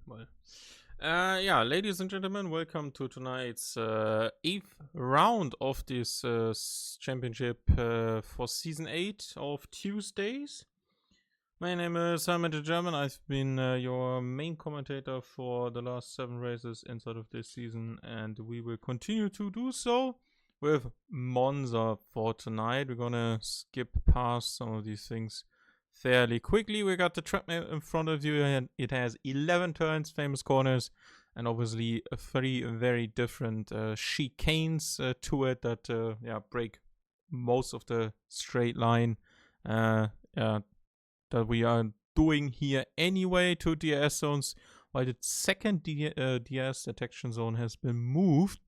Well, yeah, ladies and gentlemen, welcome to tonight's eighth round of this championship for season 8 of Tuesdays. My name is Simon the German. I've been your main commentator for the last 7 races inside of this season, and we will continue to do so with Monza for tonight. We're gonna skip past some of these things fairly quickly. We got the track map in front of you, and it has 11 turns, famous corners, and obviously 3 very different chicanes to it that break most of the straight line that we are doing here anyway to DRS zones, while the second DRS detection zone has been moved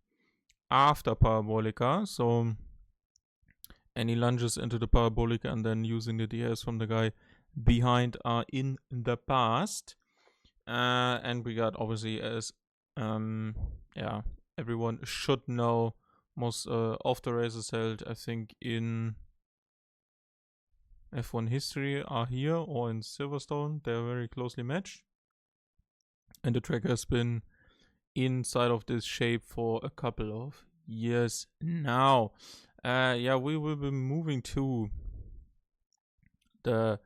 after Parabolica. So any lunges into the Parabolica and then using the DRS from the guy behind are in the past. And we got, obviously, as everyone should know, most of the races held, I think, in F1 history are here or in Silverstone. They're very closely matched. And the track has been inside of this shape for a couple of years now. We will be moving to the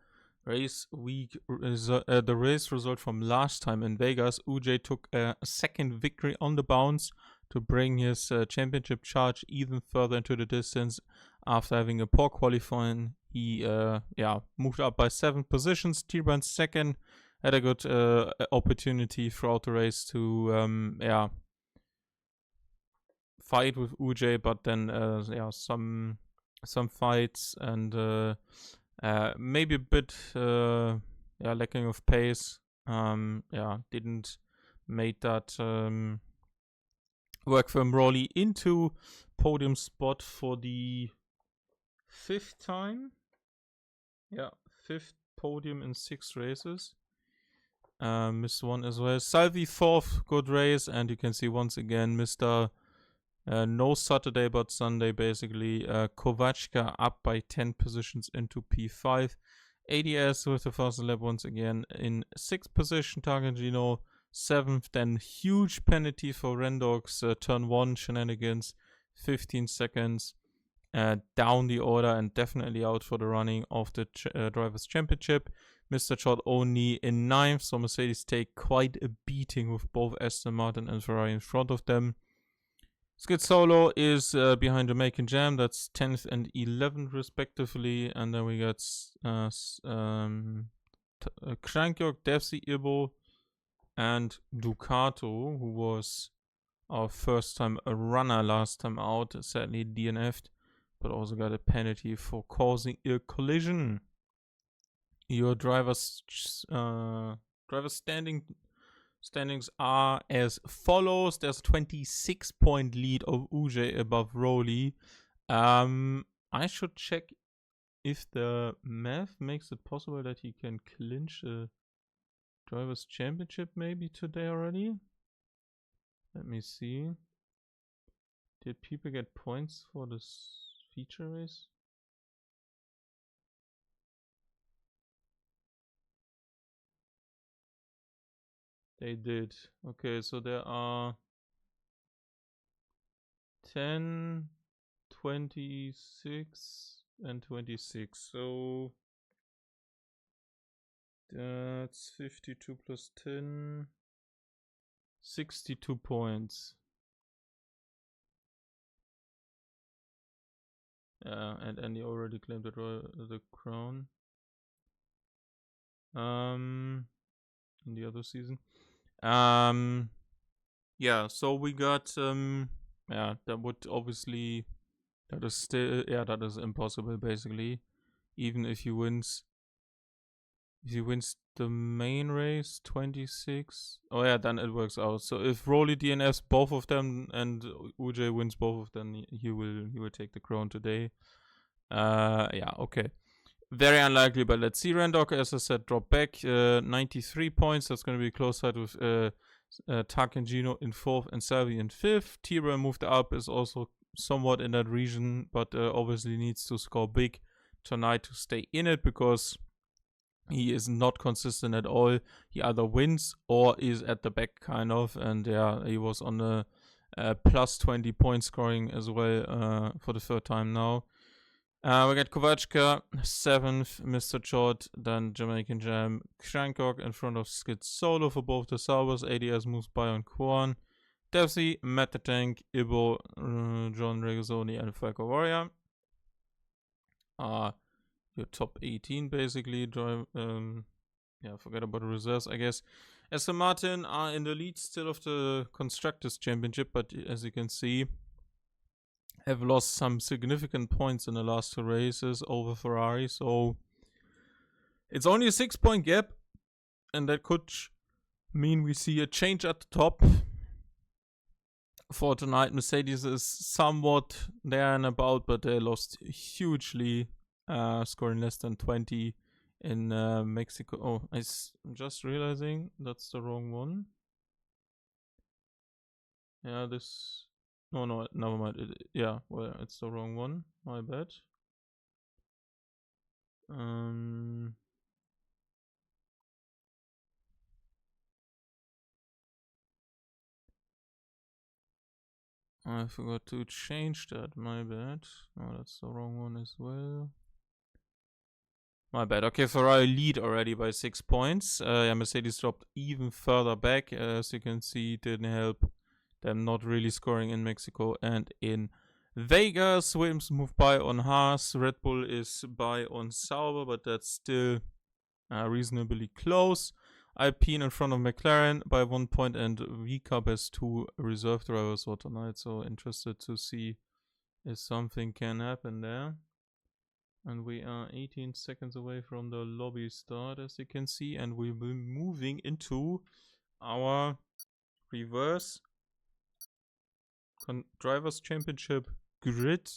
race week, the race result from last time in Vegas. Uj took a second victory on the bounce to bring his championship charge even further into the distance. After having a poor qualifying, he moved up by 7 positions. T-Burn second, had a good opportunity throughout the race to fight with Uj, but then some fights and maybe a bit lacking of pace. Didn't make that work for him. Rowley into podium spot for the 5th time. 5th podium in 6 races. Missed one as well. Salvi 4th, good race, and you can see once again Mr. No Saturday but Sunday basically. Kovachka up by 10 positions into P5. ADS with the fast lap once again in 6th position. Targangino 7th. Then huge penalty for Rendog's turn 1 shenanigans. 15 seconds down the order and definitely out for the running of the Drivers' Championship. Mr. Chod only in 9th, so Mercedes take quite a beating with both Aston Martin and Ferrari in front of them. Skid Solo is behind Jamaican Jam, that's 10th and 11th respectively, and then we got Krankjok, Devsi Ibo, and Ducato, who was our first time a runner last time out, sadly DNF'd, but also got a penalty for causing a collision. Your drivers standings are as follows. There's a 26-point lead of Uj above Rowley. I should check if the math makes it possible that he can clinch a Drivers' Championship maybe today already. Let me see. Did people get points for this feature race? They did. Okay, so there are 10, 26, and 26. So that's 52 plus 10. 62 points. And Andy already claimed the crown. In the other season. So we got that would obviously, that is still, that is impossible basically. Even if he wins the main race 26, then it works out. So if Rowley DNFs both of them and Uj wins both of them, he will take the crown today. Okay. Very unlikely, but let's see. Rendog, as I said, drop back 93 points. That's going to be close side with Tarkangino in 4th and Salvi in 5th. Tira moved up, is also somewhat in that region, but obviously needs to score big tonight to stay in it, because he is not consistent at all. He either wins or is at the back, kind of. And yeah, he was on the plus 20 point scoring as well for the third time now. We got Kovačka, 7th, Mr. Chod, then Jamaican Jam, Shankok in front of Skid Solo for both the Saubers. ADS moves by on Quan. Devsy, Matt the Tank, Ibo, John Regazzoni, and Falco Warrior. Your top 18 basically. Yeah, forget about the reserves, I guess. Aston Martin are in the lead still of the Constructors' Championship, but as you can see, have lost some significant points in the last 2 races over Ferrari. So it's only a 6-point gap, and that could mean we see a change at the top. For tonight, Mercedes is somewhat there and about, but they lost hugely, scoring less than 20 in Mexico. Oh, I'm just realizing that's the wrong one. Yeah, this... No, never mind. Yeah, well, it's the wrong one. My bad. I forgot to change that. My bad. No, that's the wrong one as well. My bad. Okay, Ferrari lead already by 6 points. Yeah, Mercedes dropped even further back. As you can see, didn't help them not really scoring in Mexico and in Vegas. Williams moved by on Haas. Red Bull is by on Sauber, but that's still reasonably close. Alpine in front of McLaren by 1 point, and VCAP has 2 reserve drivers for tonight. So interested to see if something can happen there. And we are 18 seconds away from the lobby start, as you can see, and we'll be moving into our reverse Drivers' Championship grid.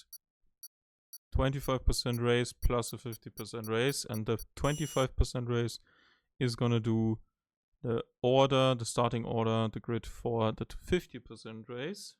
25% race plus a 50% race, and the 25% race is gonna do the order, the starting order, the grid for the 50% race.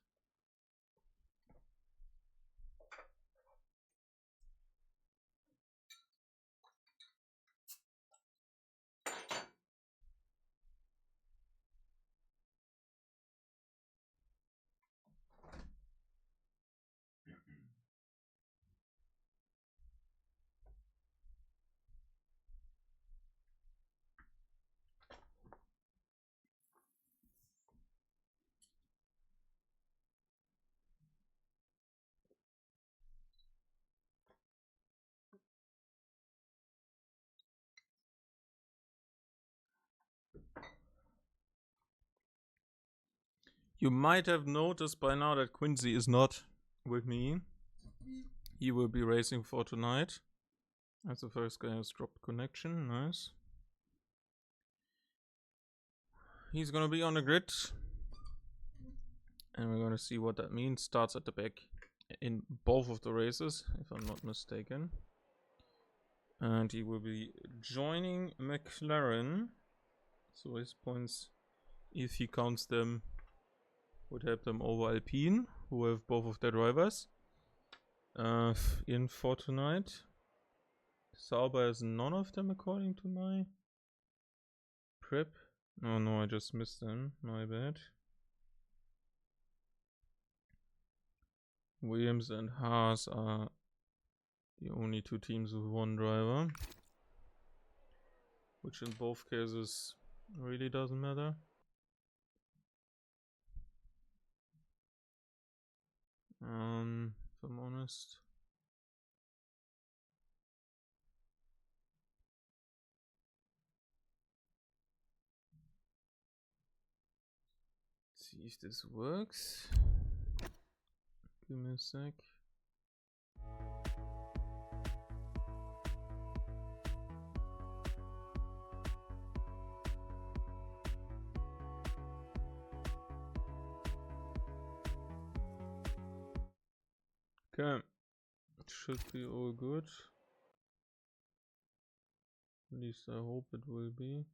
You might have noticed by now that Quincy is not with me. He will be racing for tonight. That's the first guy who's dropped connection. Nice. He's gonna be on the grid. And we're gonna see what that means. Starts at the back in both of the races, if I'm not mistaken. And he will be joining McLaren. So his points, if he counts them, would help them over Alpine, who have both of their drivers in for tonight. Sauber has none of them according to my prep. Oh no, I just missed them. My bad. Williams and Haas are the only 2 teams with 1 driver, which in both cases really doesn't matter. If I'm honest. Let's see if this works. Give me a sec. Okay, it should be all good. At least I hope it will be.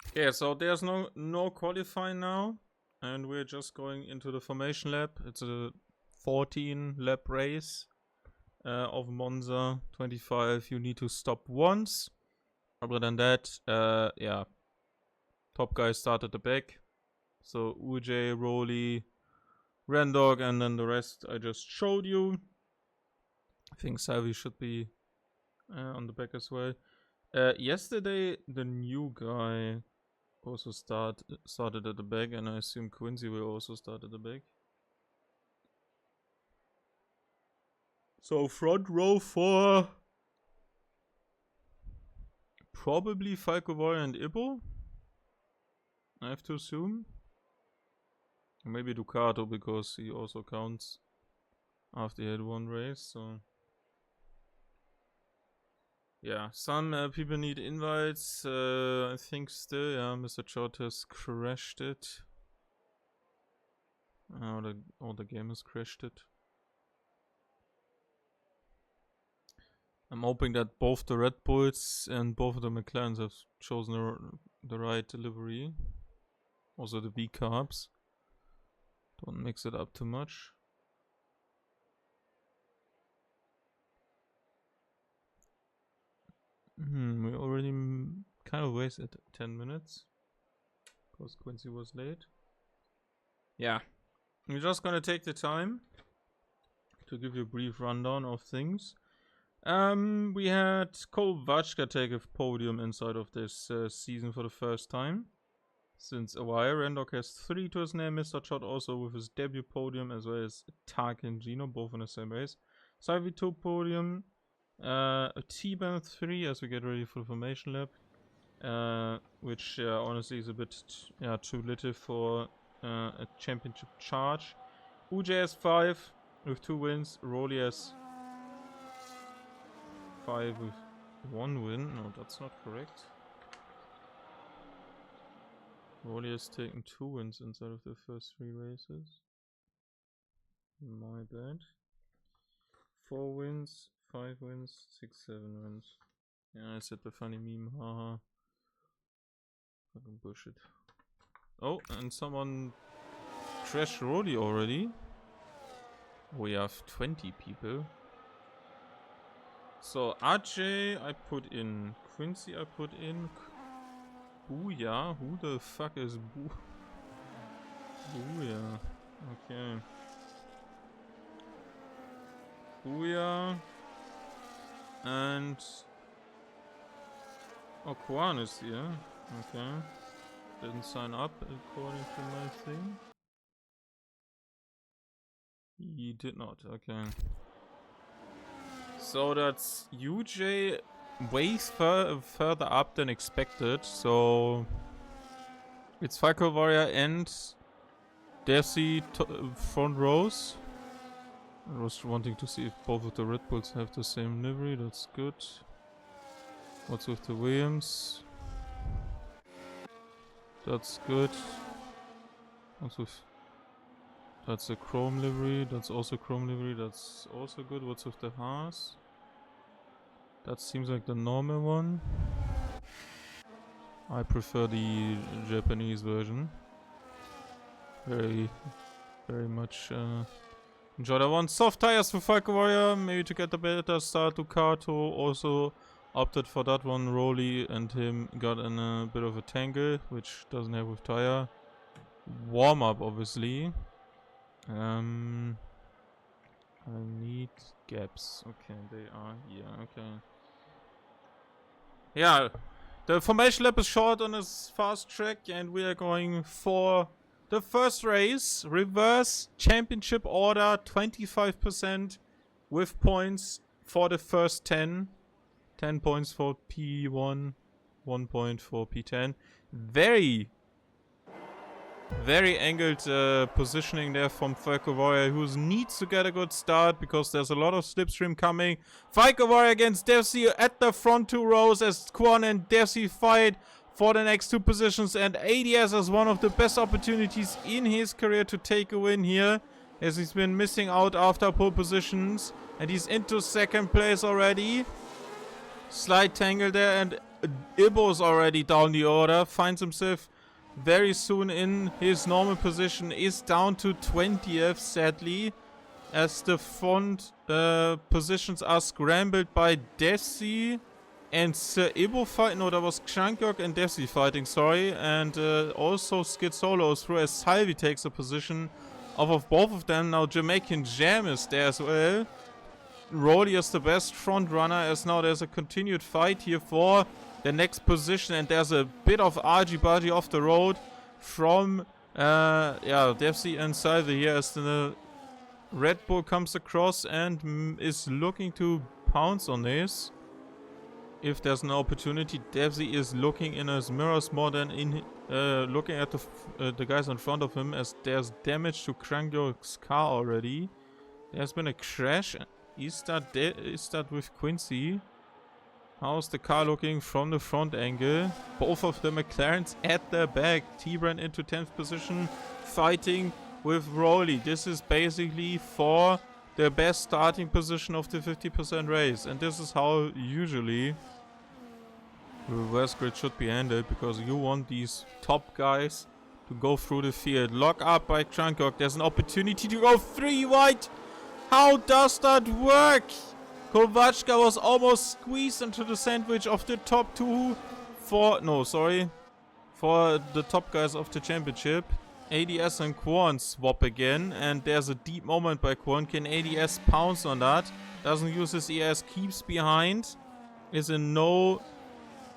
Okay, so there's no qualifying now, and we're just going into the formation lap. It's a 14 lap race of Monza 25. You need to stop once. Other than that, yeah, top guys start at the back. So UJ, Rolly, Rendog, and then the rest I just showed you. I think Salvi should be on the back as well. Yesterday, the new guy also started at the back, and I assume Quincy will also start at the back. So front row for probably Falcovoy and Ibo, I have to assume. Maybe Ducato, because he also counts after he had one race, so... Yeah, some people need invites, I think still, yeah, Mr. Chot has crashed it. Or the game has crashed it. I'm hoping that both the Red Bulls and both of the McLarens have chosen the right delivery. Also the V-carbs. Don't mix it up too much. We already kind of wasted 10 minutes. Because Quincy was late. Yeah. We're just gonna take the time to give you a brief rundown of things. We had Kovačka take a podium inside of this season for the first time since a while. Rendog has 3 to his name. Mr. Chot also with his debut podium, as well as Tak and Gino, both in the same race. Salvi 2 podium. A T-Band 3 as we get ready for the formation lap. Which honestly is a bit too little for a championship charge. UJ has 5 with 2 wins. Rolly has 5 with 1 win. No, that's not correct. Rolly has taken 2 wins inside of the first 3 races. My bad. 4 wins, 5 wins, 6, 7 wins. Yeah, I said the funny meme, haha. Fucking bullshit. Oh, and someone crashed Rolly already. We have 20 people. So RJ I put in, Quincy I put in, Booyah, who the fuck is Booyah? Okay. Booyah. And Kwan is here. Okay. Didn't sign up according to my thing. He did not, okay. So that's UJ way further up than expected. So it's Falco Warrior and Desi front rows. I was wanting to see if both of the Red Bulls have the same livery. That's good. What's with the Williams? That's good. What's with... That's a chrome livery. That's also chrome livery. That's also good. What's with the Haas? That seems like the normal one. I prefer the Japanese version. Very much enjoy that one. Soft tires for Falco Warrior. Maybe to get a better start. Ducato also opted for that one. Rolly and him got in a bit of a tangle, which doesn't have with tire. Warm up, obviously. I need gaps. Okay, they are here. Okay. Yeah, the formation lap is short on this fast track, and we are going for the first race. Reverse championship order, 25% with points for the first 10. 10 points for P1, 1 point for P10. Very angled positioning there from Falco Warrior, who needs to get a good start because there's a lot of slipstream coming. Falco Warrior against Devsi at the front 2 rows as Quan and Devsi fight for the next 2 positions. And ADS has one of the best opportunities in his career to take a win here, as he's been missing out after pole positions. And he's into second place already. Slight tangle there, and Ibo's already down the order. Finds himself very soon in his normal position, is down to 20th, sadly. as the front positions are scrambled by Desi and Sir Ibo fighting. No, that was Kshankok and Desi fighting, sorry. And also Skid Solo is through as Salvi takes a position off of both of them. Now Jamaican Jam is there as well. Rolly is the best front runner, as now there's a continued fight here for the next position, and there's a bit of argy-bargy off the road from Desi and Salvi here as the Red Bull comes across and is looking to pounce on this. If there's an opportunity, Desi is looking in his mirrors more than in looking at the guys in front of him, as there's damage to Krangyok's car already. There's been a crash. Is that with Quincy? How's the car looking from the front angle? Both of the McLarens at the back. T-Brand into 10th position, fighting with Rolly. This is basically for the best starting position of the 50% race. And this is how usually the reverse grid should be handled, because you want these top guys to go through the field. Lock up by Krangyok. There's an opportunity to go 3 wide. How does that work? Kowalska was almost squeezed into the sandwich of the top two for the top guys of the championship. ADS and Kwon swap again, and there's a deep moment by Kwon. Can ADS pounce on that? Doesn't use his ES, keeps behind. Is in no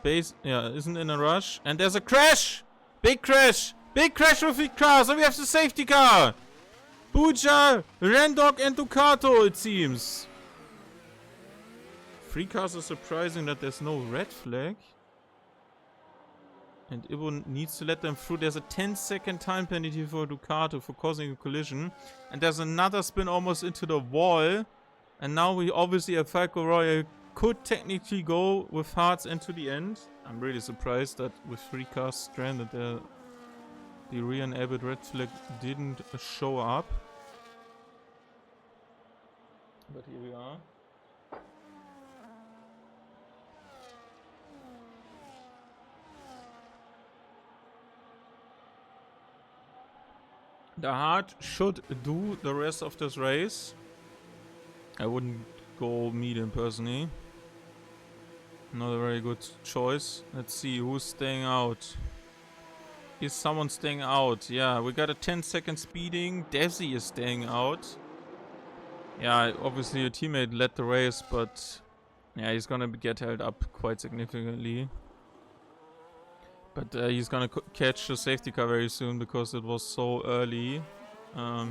base, isn't in a rush. And there's a crash! Big crash! Big crash with the car, so we have the safety car! Buja, Rendok and Ducato, it seems. 3 cars are surprising that there's no red flag. And Ibo needs to let them through. There's a 10-second time penalty for Ducato for causing a collision. And there's another spin almost into the wall. And now we obviously have Falco Royal could technically go with hearts into the end. I'm really surprised that with 3 cars stranded there, the re-enabled red flag didn't show up. But here we are. The heart should do the rest of this race. I wouldn't go medium personally. Not a very good choice. Let's see who's staying out. Is someone staying out? Yeah, we got a 10-second speeding. Desi is staying out. Yeah, obviously your teammate led the race, but yeah, he's gonna get held up quite significantly. But he's gonna catch the safety car very soon because it was so early. So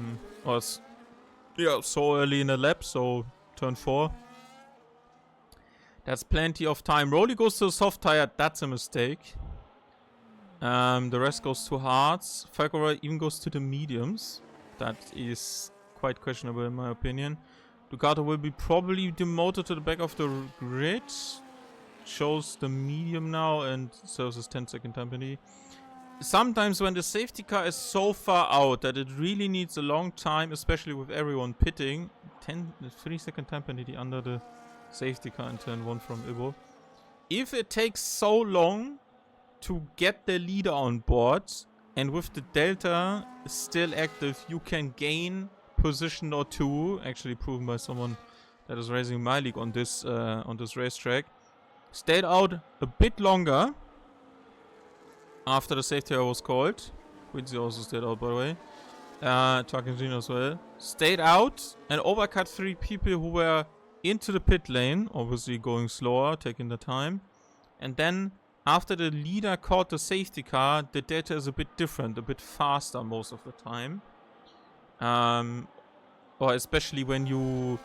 early in the lap, so turn 4. That's plenty of time. Rolly goes to the soft tire. That's a mistake. The rest goes to hards. Falco even goes to the mediums. That is quite questionable in my opinion. Ducato will be probably demoted to the back of the grid. Shows the medium now and serves as 10-second time penalty. Sometimes when the safety car is so far out that it really needs a long time, especially with everyone pitting, 3-second time penalty under the safety car in turn 1 from Ibo. If it takes so long to get the leader on board, and with the delta still active, you can gain position or 2, actually proven by someone that is racing my league on this racetrack. Stayed out a bit longer after the safety car was called. Quincy also stayed out, by the way. Tarkington as well. Stayed out and overcut 3 people who were into the pit lane, obviously going slower, taking the time. And then after the leader caught the safety car, the data is a bit different, a bit faster most of the time. Or especially when you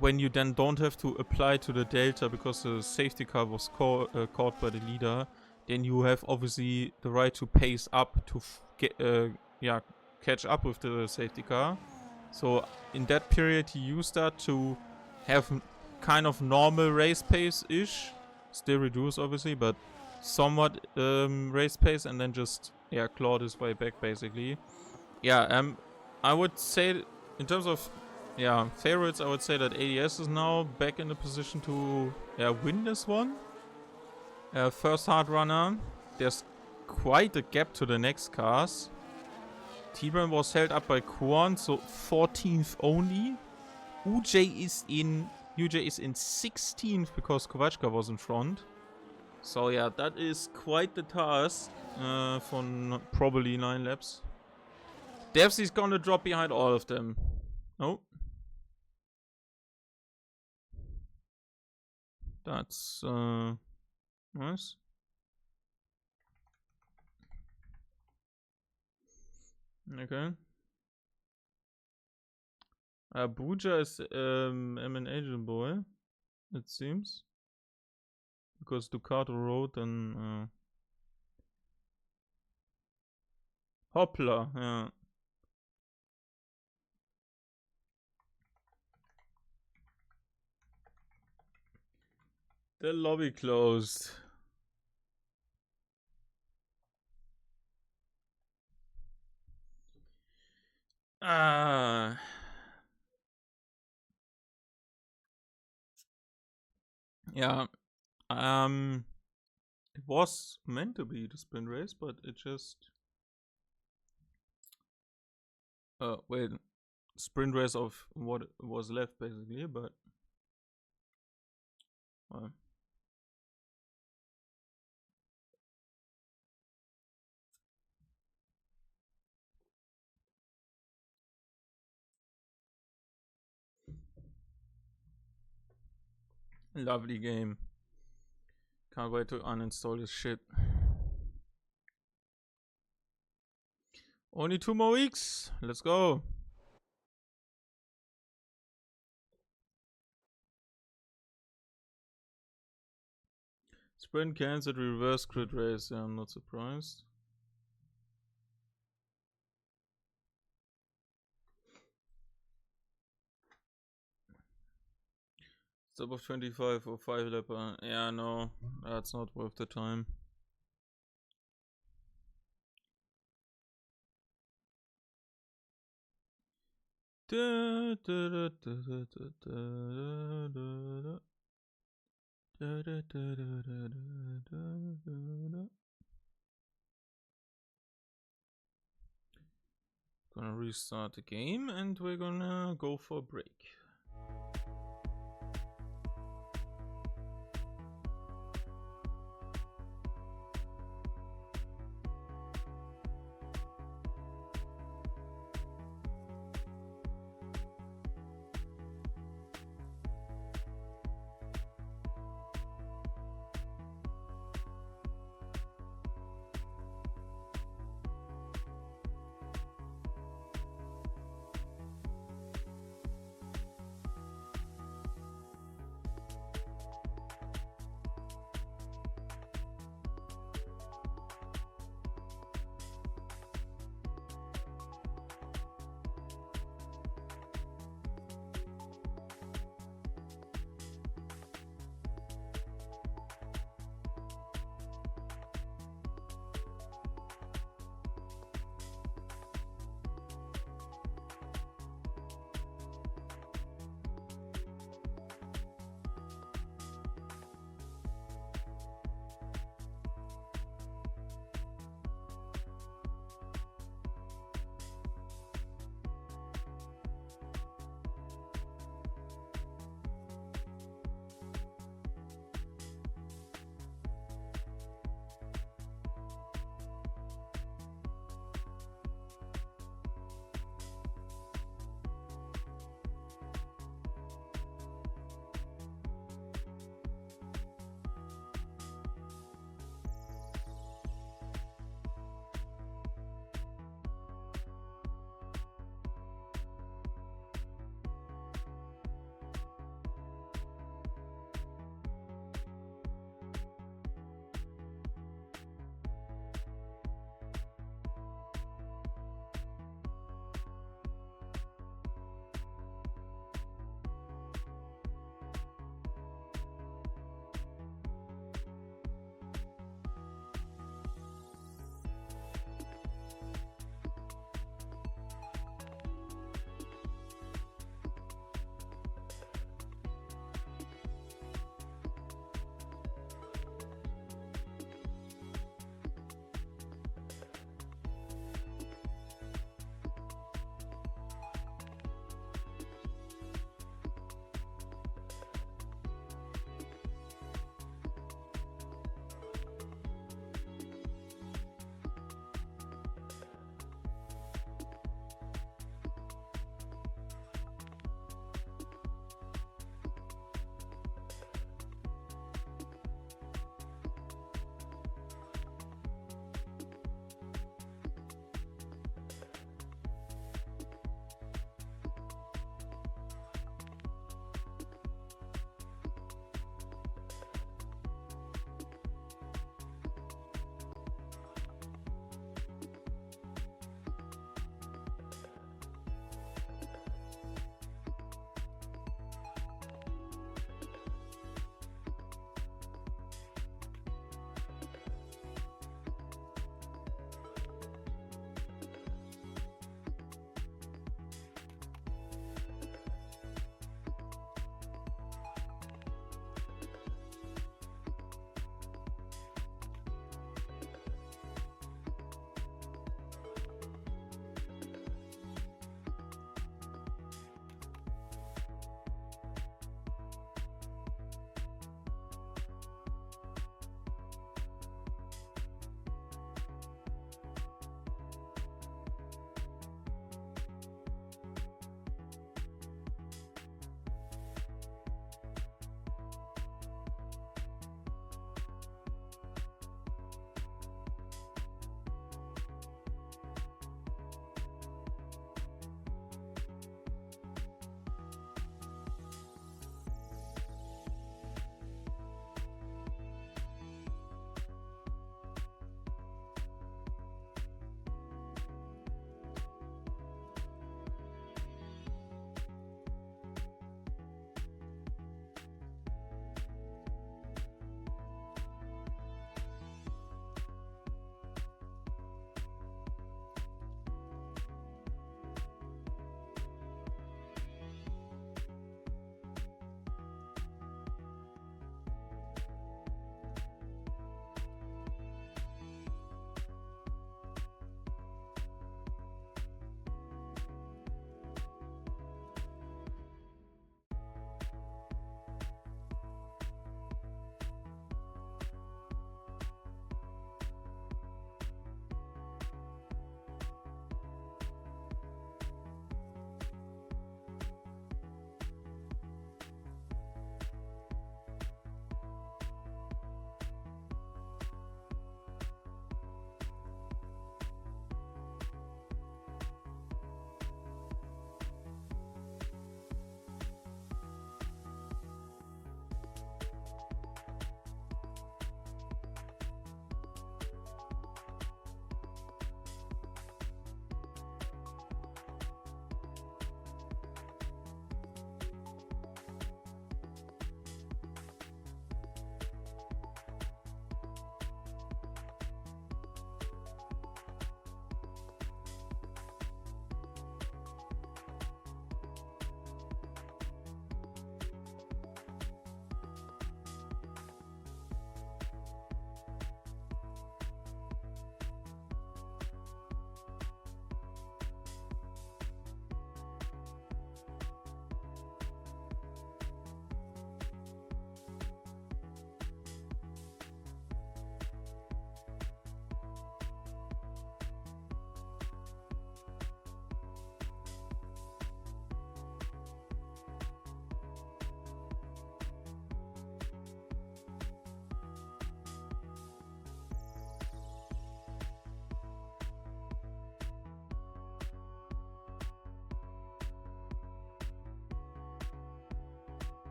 then don't have to apply to the delta because the safety car was caught by the leader, then you have obviously the right to pace up to catch up with the safety car. So in that period he used that to have kind of normal race pace-ish, still reduced obviously, but somewhat race pace, and then just clawed his way back basically. I would say in terms of favorites, I would say that ADS is now back in the position to win this one. First hard runner. There's quite a gap to the next cars. T-Bram was held up by Kwon, so 14th only. UJ is in 16th because Kovačka was in front. So yeah, that is quite the task for probably 9 laps. Devs is gonna drop behind all of them. Oh. That's nice. Okay. Buja is an Asian boy, it seems. Because Ducato wrote and Hoppla, yeah. The lobby closed. Yeah. It was meant to be the sprint race, but it just wait, sprint race of what was left basically, but lovely game. Can't wait to uninstall this shit. Only 2 more weeks. Let's go. Sprint cancelled, reverse grid race. Yeah, I'm not surprised. Stop of 25 or 5 lapper. Yeah, no, that's not worth the time. Gonna restart the game and we're gonna go for a break.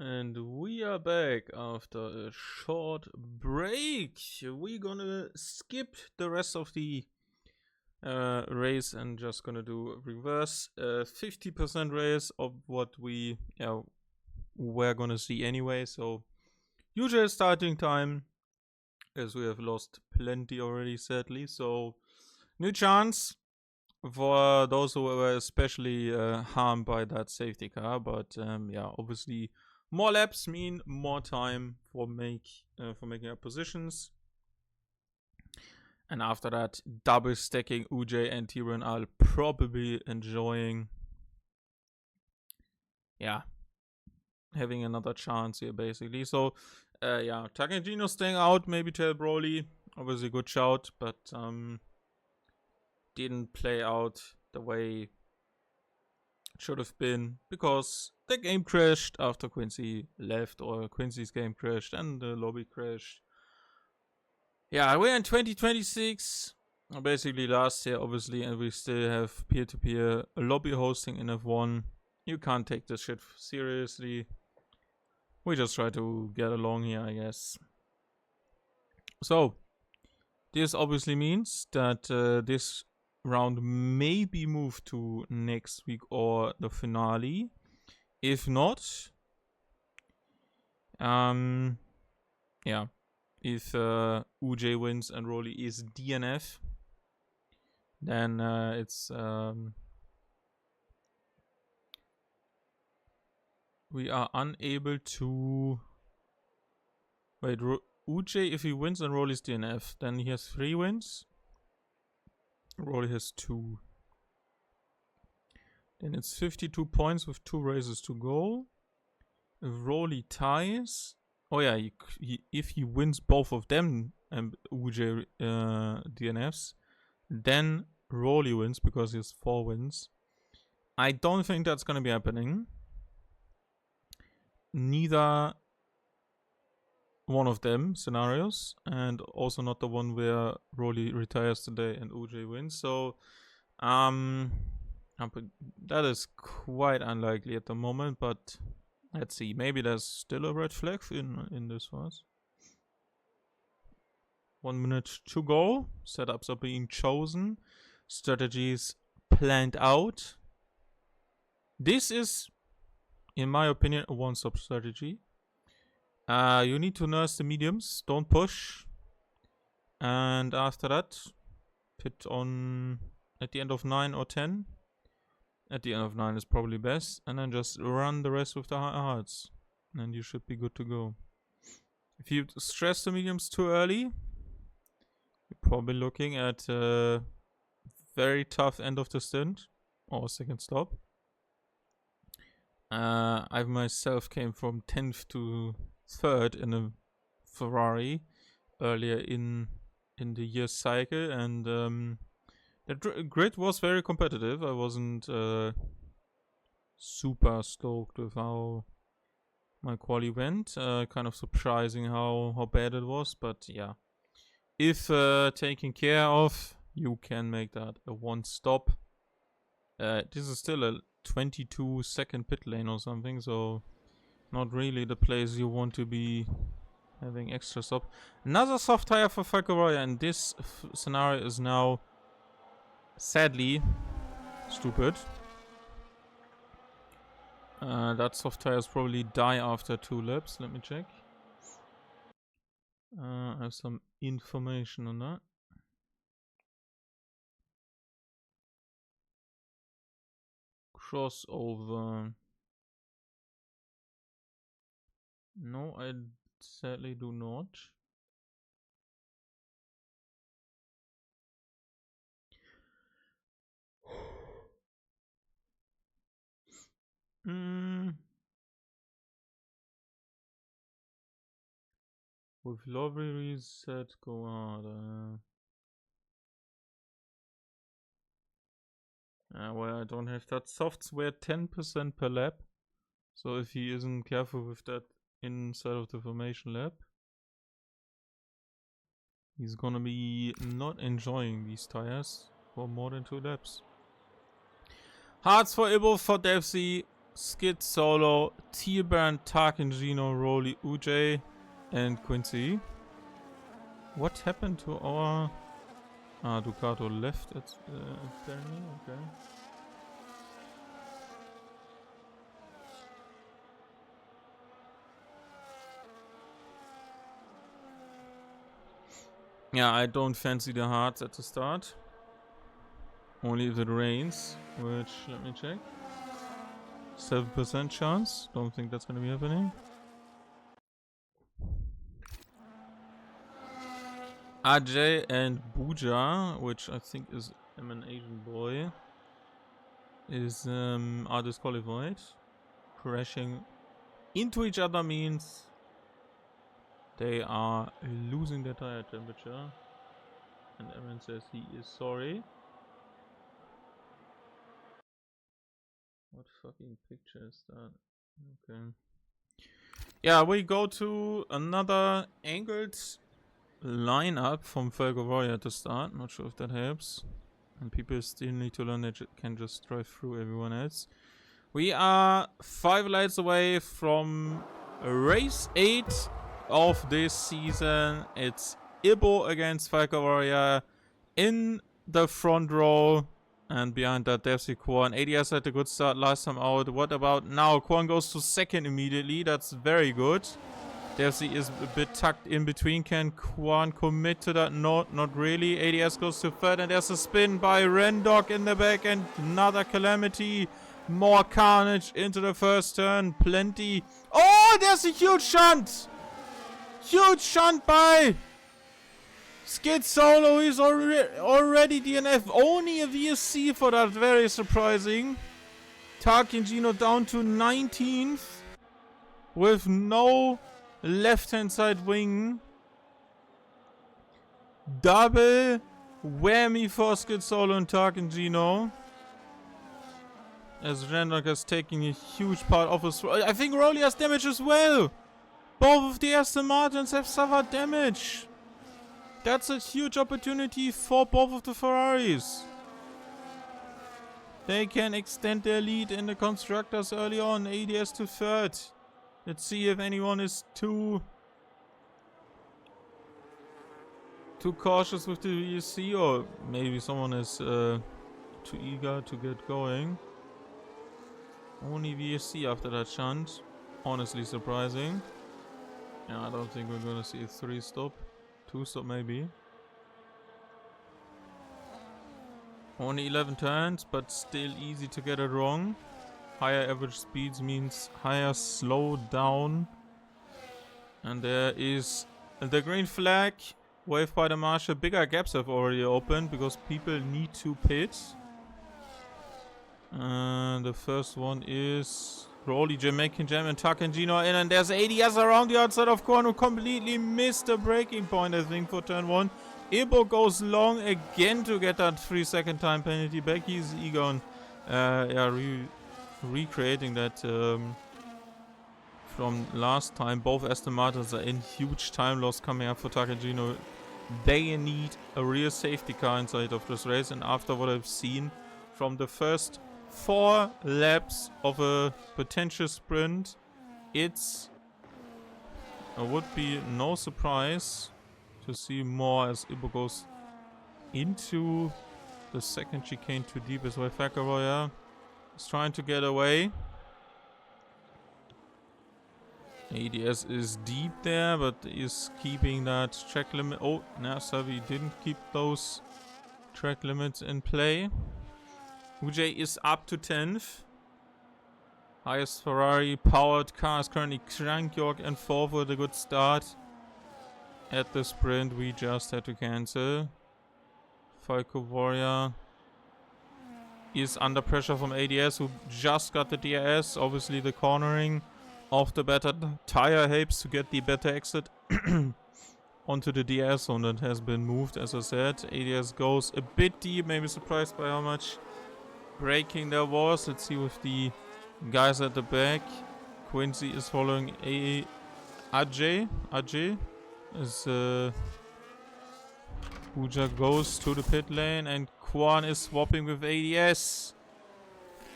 And we are back after a short break. We're gonna skip the rest of the race and just gonna do reverse 50% race of what we we're gonna see anyway. So usual starting time, as we have lost plenty already, sadly. So new chance for those who were especially harmed by that safety car. But obviously more laps mean more time for making up positions. And after that, double stacking UJ and Tyrion are probably enjoying, having another chance here basically. So Takagino staying out, maybe tell Broly, obviously good shout, but didn't play out the way it should have been, because the game crashed after Quincy left, or Quincy's game crashed and the lobby crashed. Yeah, we're in 2026, basically last year obviously, and we still have peer-to-peer lobby hosting in F1. You can't take this shit seriously. We just try to get along here, I guess. So this obviously means that this round may be moved to next week or the finale. If not, if UJ wins and Rolly is DNF, then it's we are unable to wait. UJ, if he wins and Rolly is DNF, then he has 3 wins. Rolly has 2. Then it's 52 points with 2 races to go. If Rolly ties, if he wins both of them and UJ DNFs, then Rolly wins because he has 4 wins. I don't think that's gonna be happening. Neither one of them scenarios, and also not the one where Rolly retires today and UJ wins. So that is quite unlikely at the moment, but let's see. Maybe there's still a red flag in this one. 1 minute to go. Setups are being chosen. Strategies planned out. This is, in my opinion, a one-stop strategy. You need to nurse the mediums. Don't push. And after that, pit on at the end of 9 or 10. At the end of 9 is probably best. And then just run the rest with the hearts. And you should be good to go. If you stress the mediums too early, you're probably looking at a very tough end of the stint. Or second stop. I myself came from 10th to 3rd in a Ferrari earlier in the year's cycle, and the grid was very competitive. I wasn't super stoked with how my quali went. Kind of surprising how bad it was, but yeah. If taken care of, you can make that a one stop. This is still a 22-second pit lane or something, so not really the place you want to be having extra stop. Another soft tire for Falcaroya, and this scenario is now sadly stupid. That soft tires probably die after 2 laps. Let me check. I have some information on that. Crossover. No, I sadly do not. With lobby reset, go out. Well, I don't have that. Software 10% per lap. So if he isn't careful with that inside of the formation lap, he's gonna be not enjoying these tires for more than 2 laps. Hearts for Ibo for Devsy. Skid Solo, T-Baron, Tarkingino, Rolly, UJ, and Quincy. What happened to our... Ducato left apparently, okay. Yeah, I don't fancy the hearts at the start. Only if it rains, which, let me check. 7% chance. Don't think that's gonna be happening. Ajay and Buja, which I think is an Asian boy, are disqualified. Crashing into each other means they are losing their tire temperature. And Aaron says he is sorry. What fucking picture is that? Okay. Yeah, we go to another angled lineup from Falco Warrior to start. Not sure if that helps. And people still need to learn that you can just drive through everyone else. We are 5 lights away from race 8 of this season. It's Ibo against Falco Warrior in the front row. And behind that, Devsy Kwon. ADS had a good start last time out. What about now? Kwon goes to second immediately. That's very good. Devsy is a bit tucked in between. Can Kwon commit to that? No, not really. ADS goes to third. And there's a spin by Rendog in the back. And another calamity. More carnage into the first turn. Plenty. Oh, there's a huge shunt. Huge shunt by Skid Solo. Is already DNF. Only a VSC for that. Very surprising. Tarkingino down to 19th. With no left-hand side wing. Double whammy for Skid Solo and Tarkingino. As Rendog is taking a huge part of his... I think Rolly has damage as well. Both of the Aston Martins have suffered damage. That's a huge opportunity for both of the Ferraris. They can extend their lead in the constructors early on. ADS to third. Let's see if anyone is too cautious with the VSC, or maybe someone is too eager to get going. Only VSC after that shunt. Honestly surprising. Yeah, I don't think we're gonna see a 3-stop. 2-stop maybe. Only 11 turns, but still easy to get it wrong. Higher average speeds means higher slow down. And there is the green flag. Waved by the marshal. Bigger gaps have already opened because people need to pit. And the first one is Rolly, Jamaican Jam, and Tarkingino in. And there's ADS around the outside of Korn, who completely missed the braking point, I think, for turn 1. Ibo goes long again to get that 3-second time penalty back. He's eager on recreating that from last time. Both Aston Martins are in. Huge time loss coming up for Tarkingino. They need a real safety car inside of this race. And after what I've seen from the first 4 laps of a potential sprint, it would be no surprise to see more as Ibo goes into the second chicane too deep as well. Fakaroya is trying to get away. ADS is deep there, but is keeping that track limit. Oh, no, Savi didn't keep those track limits in play. UJ is up to 10th. Highest Ferrari powered car is currently Crankyork and 4th with a good start. At the sprint we just had to cancel. Falco Warrior is under pressure from ADS, who just got the DRS. Obviously the cornering of the better tire helps to get the better exit onto the DRS zone that has been moved, as I said. ADS goes a bit deep, maybe surprised by how much braking there was. Let's see with the guys at the back. Quincy is following Ajay as Puja goes to the pit lane, and Kwon is swapping with ADS.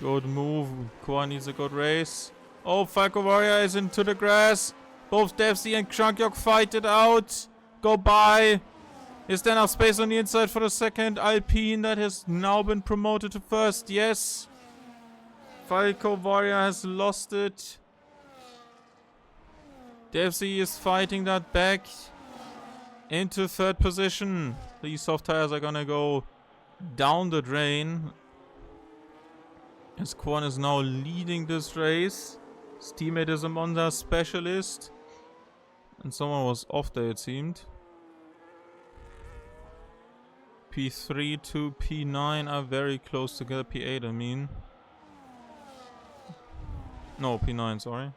Good move. Koa needs a good race. Oh, Falco Warrior is into the grass. Both Devsy and Krunkyok fight it out. Go by. Is there enough space on the inside for the second Alpine that has now been promoted to first? Yes. Falco Warrior has lost it. Devsy is fighting that back into third position. These soft tires are gonna go down the drain. As Kwon is now leading this race. His teammate is a Monza specialist. And someone was off there, it seemed. P3 to P9 are very close together. P8, I mean. No, P9, sorry.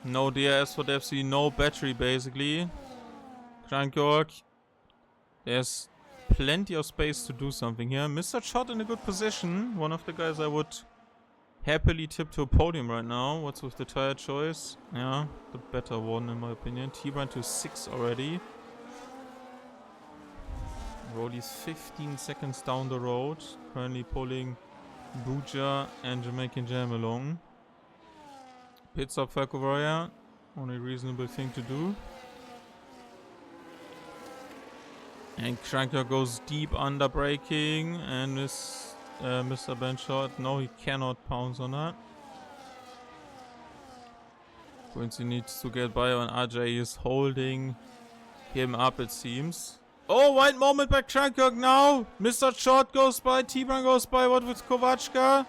No DRS for DFC, no battery basically. Krunkyok. There's plenty of space to do something here. Mr. Shot in a good position. One of the guys I would happily tip to a podium right now. What's with the tire choice? Yeah, the better one in my opinion. T-Brand to 6 already. Rolly's 15 seconds down the road. Currently pulling Buja and Jamaican Jam along. Pit stop Falco Warrior. Only reasonable thing to do. And Krunkyok goes deep under braking and Mr. Benchot. No, he cannot pounce on that. Quincy needs to get by on Ajay. Is holding him up, it seems. Oh, white moment by Krunkyok now. Mr. Short goes by. T-Bran goes by. What with Kovachka?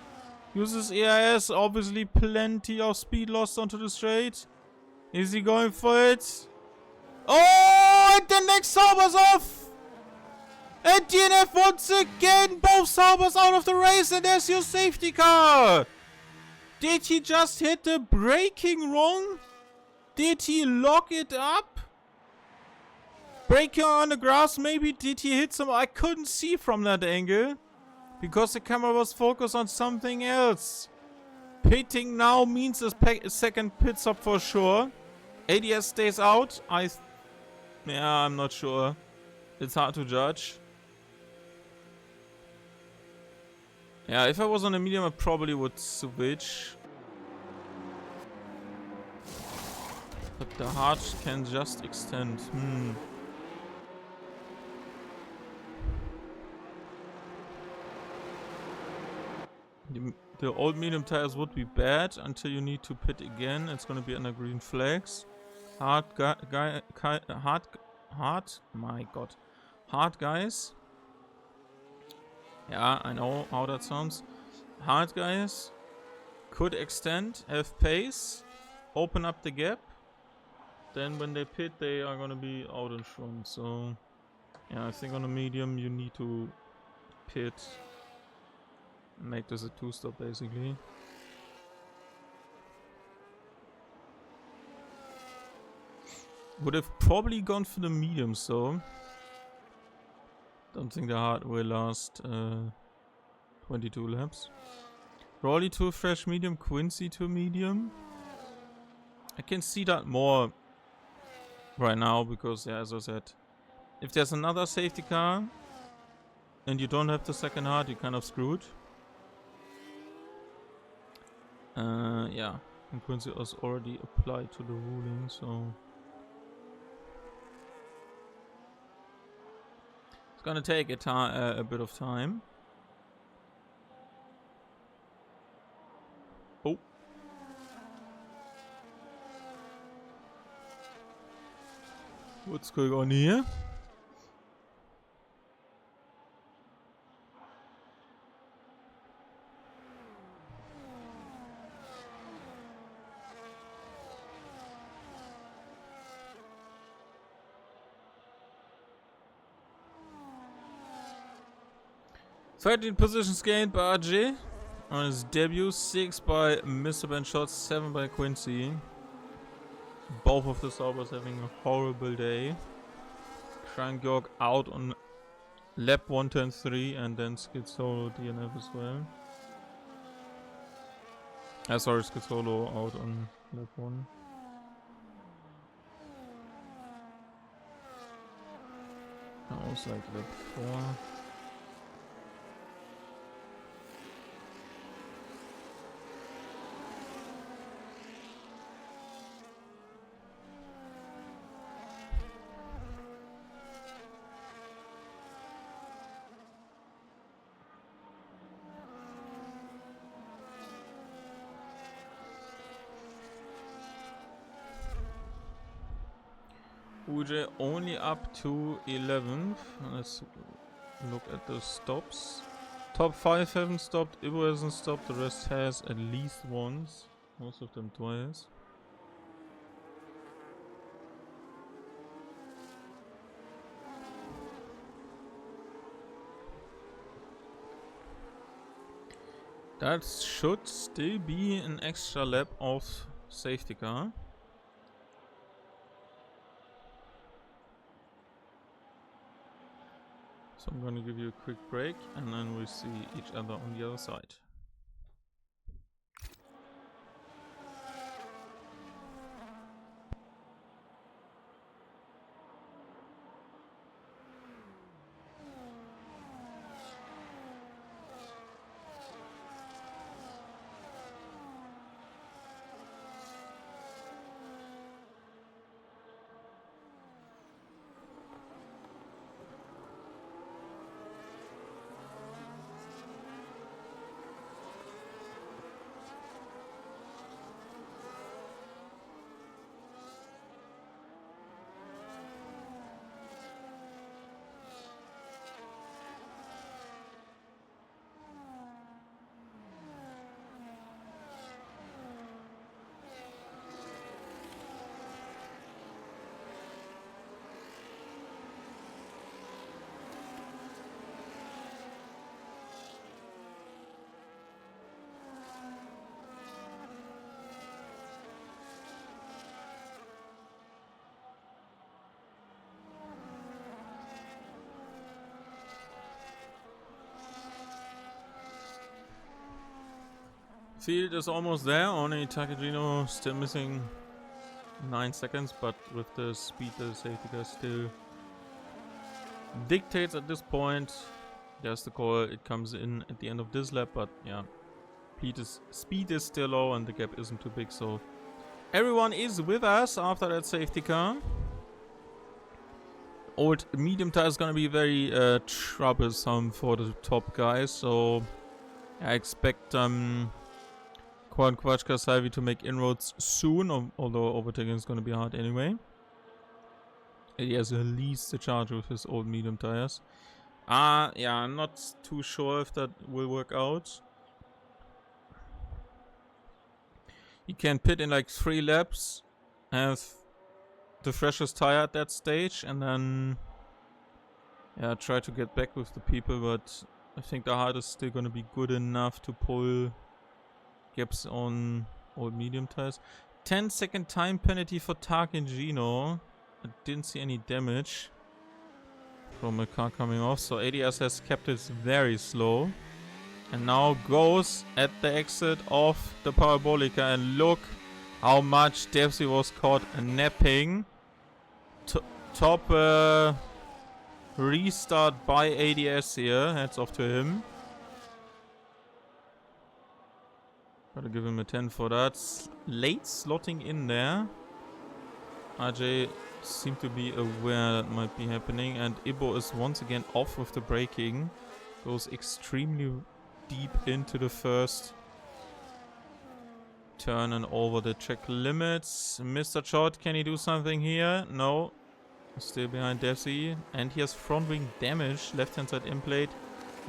Uses AIS. Obviously plenty of speed lost onto the straight. Is he going for it? Oh, and the next Sauber's off. And DNF once again. Both Saubers out of the race. And there's your safety car. Did he just hit the braking wrong? Did he lock it up? Braking on the grass maybe? Did he hit some? I couldn't see from that angle. Because the camera was focused on something else. Pitting now means a second pit stop for sure. ADS stays out. I'm not sure. It's hard to judge. Yeah, if I was on a medium, I probably would switch. But the hard can just extend. The old medium tires would be bad until you need to pit again. It's gonna be under green flags. Hard guys. Yeah, I know how that sounds. Hard guys could extend, have pace, open up the gap. Then when they pit, they are gonna be out in front. So yeah, I think on a medium you need to pit. Make this a 2-stop basically. Would have probably gone for the mediums though. Don't think the hard will last 22 laps. Rolly to fresh medium, Quincy to medium. I can see that more right now because, yeah, as I said, if there's another safety car and you don't have the second hard, you're kind of screwed. Yeah, and Quincy was already applied to the ruling, so it's gonna take a bit of time. Oh. What's going on here? Thirteen positions gained by RJ on his debut, 6 by Mr. Benchot, 7 by Quincy. Both of the Saubers having a horrible day. Krunkyok out on lap 110.3 and then Skid Solo DNF as well. Sorry, Skid Solo out on lap 1. That was like lap 4. UJ only up to 11th. Let's look at the stops. Top 5 haven't stopped, Ibo hasn't stopped, the rest has at least once. Most of them twice. That should still be an extra lap of safety car. So I'm gonna give you a quick break and then we see each other on the other side. Field is almost there, only Takagino still missing 9 seconds, but with the speed the safety car still dictates at this point. There's the call, it comes in at the end of this lap, but yeah, speed is still low and the gap isn't too big, so everyone is with us after that safety car. Old medium tire is gonna be very troublesome for the top guys, so I expect Quan Quachka Salvi to make inroads soon, although overtaking is going to be hard anyway. He has at least a charge with his old medium tires. Yeah, I'm not too sure if that will work out. He can pit in like 3 laps, have the freshest tire at that stage, and then yeah, try to get back with the people, but I think the hard is still going to be good enough to pull gaps on old medium tires. 10-second time penalty for Tark and Gino. I didn't see any damage from a car coming off, so ADS has kept it very slow. And now goes at the exit of the Parabolica, and look how much Devsy was caught napping. Top restart by ADS here, hats off to him. Gotta give him a 10 for that. Late slotting in there. RJ seemed to be aware that might be happening, and Ibo is once again off with the braking. Goes extremely deep into the first turn and over the track limits. Mr. Chod, can he do something here? No. Still behind Desi, and he has front wing damage, left hand side in plate.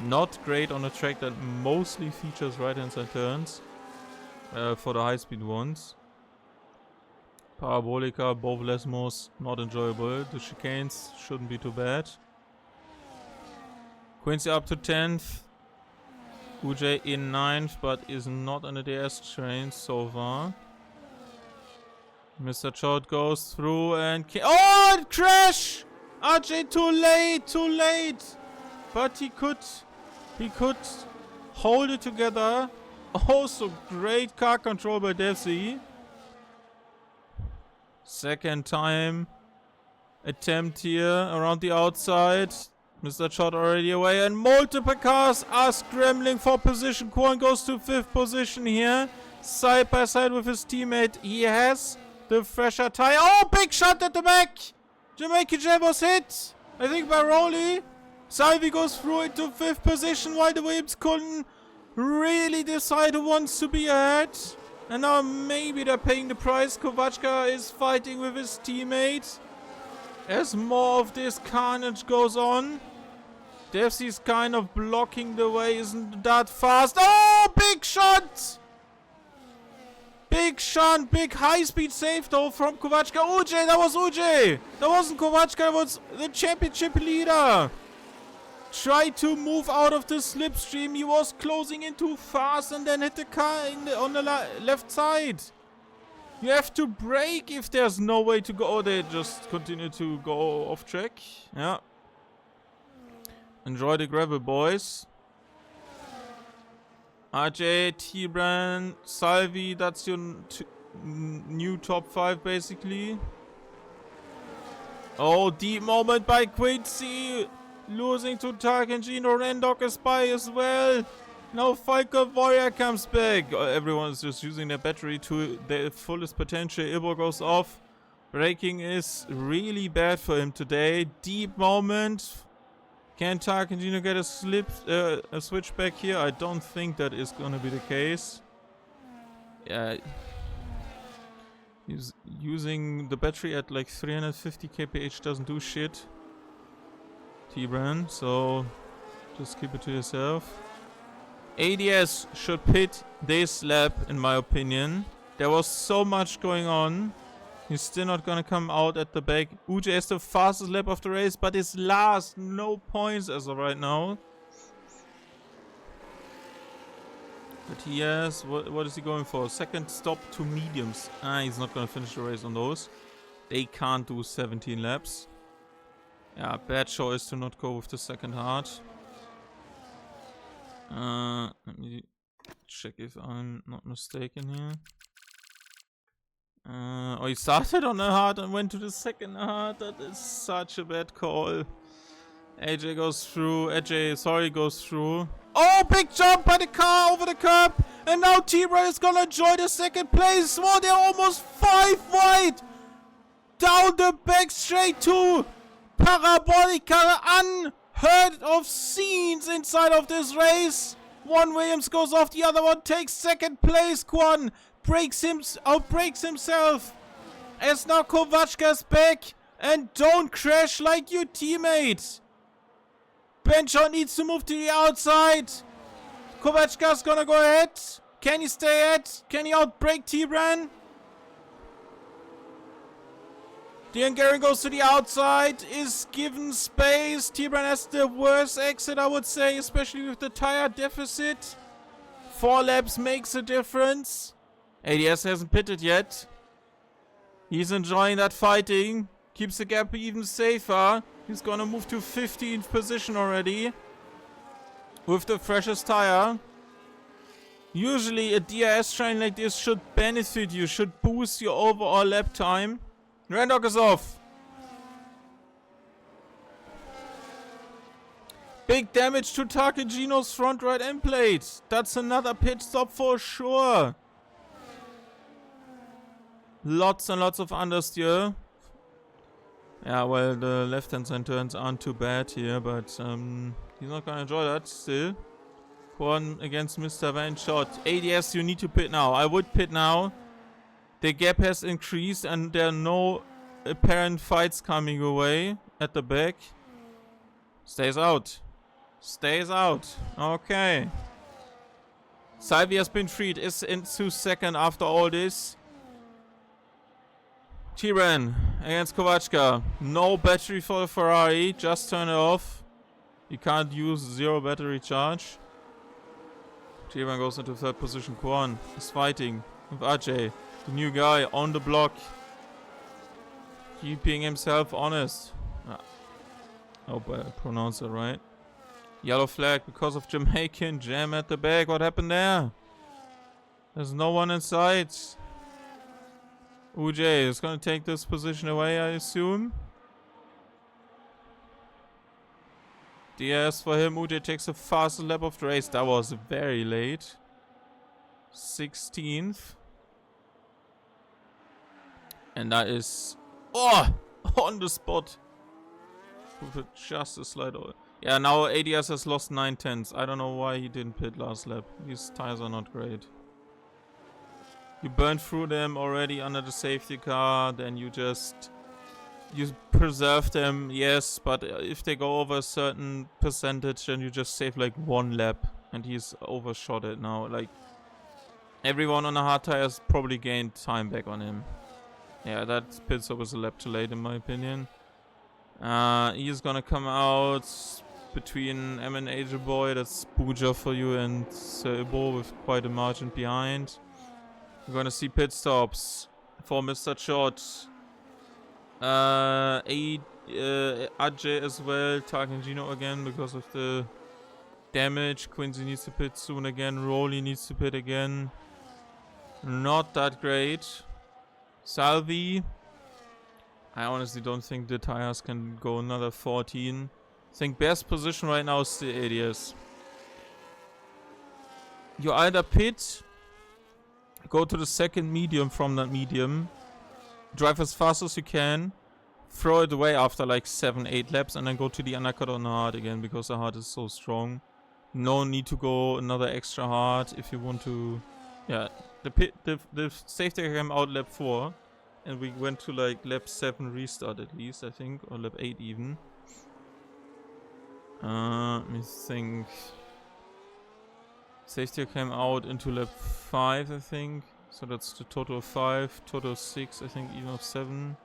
Not great on a track that mostly features right hand side turns. For the high speed ones. Parabolica, both Lesmos, not enjoyable. The chicanes shouldn't be too bad. Quincy up to 10th. UJ in 9th, but is not on the DS train so far. Mr. Chod goes through and oh, crash! RJ too late. But he could hold it together. Also great car control by Devsy. Second time attempt here around the outside. Mr. Chod already away, and multiple cars are scrambling for position. Kwon goes to 5th position here, side by side with his teammate. He has the fresher tire. Oh, big shot at the back! Jamaican Jam was hit, I think, by Rowley. Salvi goes through into 5th position while the Williams couldn't really decide who wants to be ahead. And now maybe they're paying the price. Kovachka is fighting with his teammate. as more of this carnage goes on. Devsy's kind of blocking the way, isn't that fast? Oh, big shot! Big shot, big high-speed save though from Kovačka. Uj, that was Uj! That wasn't Kovačka, that was the championship leader. Tried to move out of the slipstream. He was closing in too fast and then hit the car on the left side. You have to brake if there's no way to go. Oh, they just continue to go off track. Yeah. Enjoy the gravel, boys. RJ, T-Brand, Salvi, that's your new top 5 basically. Oh, deep moment by Quincy. Losing to Tarkangino. Rendok is by as well. Now Falco Warrior comes back. Everyone is just using their battery to their fullest potential. Ilbo goes off. Braking is really bad for him today. Deep moment. Can Tarkangino get a switch back here? I don't think that is going to be the case. Yeah. He's using the battery at like 350 kph doesn't do shit. T-Brand, so just keep it to yourself. ADS should pit this lap, in my opinion. There was so much going on. He's still not gonna come out at the back. Uj is the fastest lap of the race, but is last. No points as of right now. But he has, what is he going for? Second stop to mediums. He's not gonna finish the race on those. They can't do 17 laps. Yeah, bad choice to not go with the second hard. Let me check if I'm not mistaken here. Oh, he started on a hard and went to the second hard. That is such a bad call. AJ goes through. AJ, goes through. Oh, big jump by the car over the curb. And now T-Brand is gonna enjoy the second place. Oh, they're almost 5 wide. Down the back straight to Parabolica. Unheard of scenes inside of this race. One Williams goes off, the other one takes second place. Quan outbreaks himself. As now Kovačka's back. And don't crash like your teammate. Benchon needs to move to the outside. Kovačka's gonna go ahead. Can he stay ahead? Can he outbreak T-Brand? The Hungarian goes to the outside, is given space. T-Brand has the worst exit, I would say, especially with the tire deficit. 4 laps makes a difference. ADS hasn't pitted yet. He's enjoying that fighting. Keeps the gap even safer. He's gonna move to 15th position already. With the freshest tire. Usually a DRS train like this should benefit you, should boost your overall lap time. Rendok is off. Big damage to Tarkangino's front right end plate. That's another pit stop for sure. Lots and lots of understeer. Yeah, well, the left-hand side turns aren't too bad here, but he's not gonna enjoy that still. One against Mr. Van Shot. ADS, you need to pit now. I would pit now. The gap has increased and there are no apparent fights coming away at the back. Stays out. Stays out. Okay. Salvi has been freed. Is into second after all this. T-Brand against Kovačka. No battery for the Ferrari. Just turn it off. You can't use 0 battery charge. T-Brand goes into 3rd position. Quan is fighting with Ajay. The new guy on the block. Keeping himself honest. I hope I pronounce it right. Yellow flag because of Jamaican jam at the back. What happened there? There's no one in sight. Uj is going to take this position away, I assume. DS for him. Uj takes the fastest lap of the race. That was very late. 16th. And that is... Oh! On the spot. With just a slide over. Yeah, now ADS has lost 9 tenths. I don't know why he didn't pit last lap. These tires are not great. You burned through them already under the safety car. Then you just you preserve them, yes, but if they go over a certain percentage, then you just save like 1 lap, and he's overshot it now. Like, everyone on the hard tires probably gained time back on him. Yeah, that pit stop was a lap too late in my opinion. He's gonna come out between M and Angel Boy. That's Booja for you, and Ibo with quite a margin behind. We're gonna see pit stops for Mr. Short. Ajay as well, Tarkangino again because of the damage. Quincy needs to pit soon again. Rolly needs to pit again. Not that great. Salvi. I honestly don't think the tires can go another 14. I think best position right now is the ADS. You either pit, go to the second medium from that medium, drive as fast as you can, throw it away after like 7-8 laps, and then go to the undercut on the hard again because the hard is so strong. No need to go another extra hard if you want to. Yeah, the safety car came out lap 4, and we went to like lap 7 restart at least, I think, or lap 8 even. Let me think. Safety car came out into lap 5, I think. So that's the total of 5, total of 6, I think, even of 7.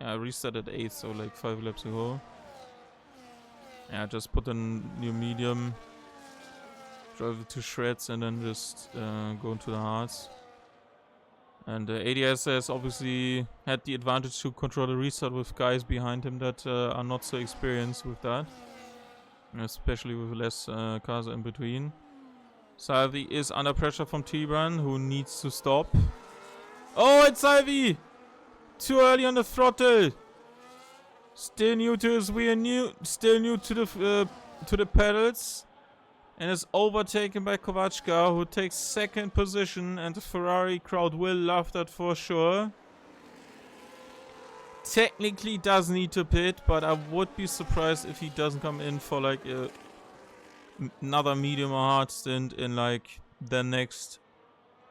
Yeah, I restarted 8, so like 5 laps ago. Yeah, just put a new medium, drive it to shreds, and then just go into the hards. And ADS has obviously had the advantage to control the restart with guys behind him that are not so experienced with that. Especially with less cars in between. Salvi is under pressure from T-Bran, who needs to stop. Oh, it's Salvi! Too early on the throttle. Still new to his wheel, still new to the pedals, and is overtaken by Kovachka, who takes 2nd position, and the Ferrari crowd will love that for sure. Technically does need to pit, but I would be surprised if he doesn't come in for like another medium or hard stint in like the next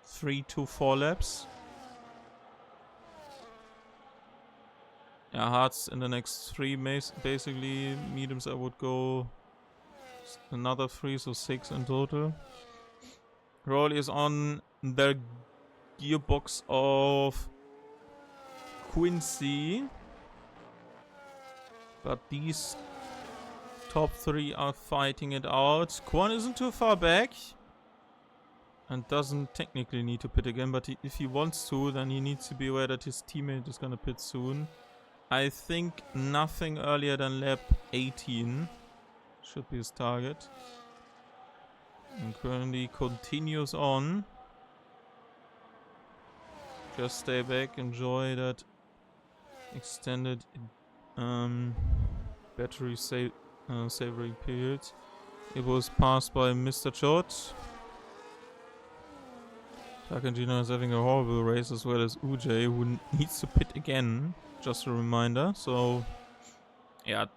3 to 4 laps. Yeah, hards in the next 3 basically. Mediums I would go another 3, so 6 in total. Rolly is on the gearbox of Quincy. But these top 3 are fighting it out. Quan isn't too far back. And doesn't technically need to pit again. But if he wants to, then he needs to be aware that his teammate is gonna pit soon. I think nothing earlier than lap 18 should be his target. And currently continues on. Just stay back, enjoy that extended battery savoring period. It was passed by Mr. Chot. Takangino is having a horrible race, as well as Ujay, who needs to pit again. Just a reminder. So, yeah.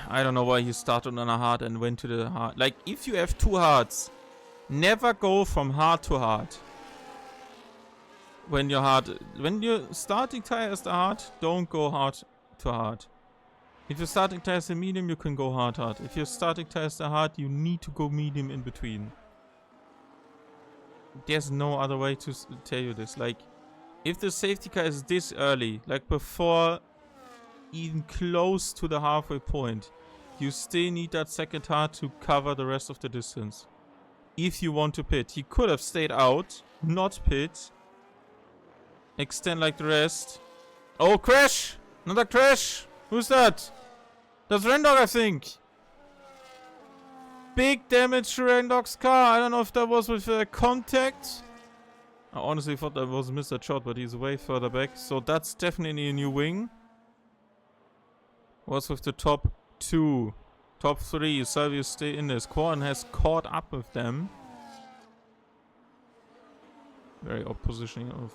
I don't know why he started on a hard and went to the hard. Like, if you have 2 hards, never go from hard to hard. When your starting tire is the hard, don't go hard to hard. If your starting tire is the medium, you can go hard. If your starting tire is the hard, you need to go medium in between. There's no other way to tell you this. Like, if the safety car is this early, like before even close to the halfway point, you still need that second hard to cover the rest of the distance. If you want to pit. He could have stayed out, not pit, extend like the rest. Oh, crash! Another crash! Who's that? That's Rendog, I think. Big damage to Rendog's car. I don't know if that was with contact. I honestly thought that was Mr. Chot, but he's way further back. So that's definitely a new wing. What's with the top 2? Top 3. Salvio stay in this. Corn has caught up with them. Very odd positioning of...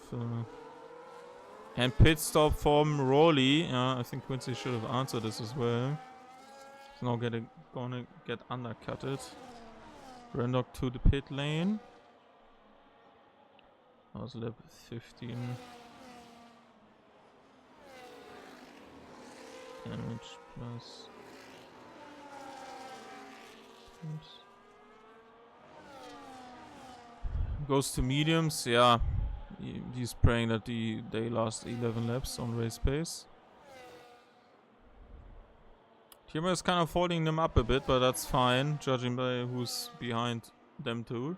and pit stop from Rolly. I think Quincy should have answered this as well. He's now gonna get undercutted. Rendog to the pit lane. That was lap 15. damage plus. Oops. Goes to mediums, yeah. He's praying that they last 11 laps on race pace. Timo is kind of holding them up a bit, but that's fine, judging by who's behind them too.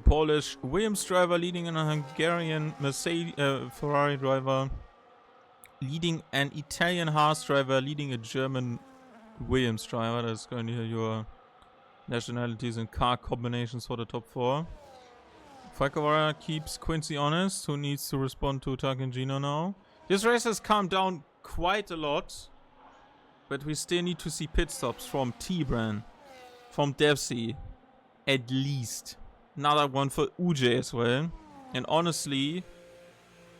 Polish Williams driver leading a Hungarian Mercedes Ferrari driver, leading an Italian Haas driver, leading a German Williams driver. That's going to hear your nationalities and car combinations for the top 4. Falcovara keeps Quincy honest, who needs to respond to Tarkingino now. This race has calmed down quite a lot, but we still need to see pit stops from T-Bran, from Devsy, at least. Another one for UJ as well. And honestly,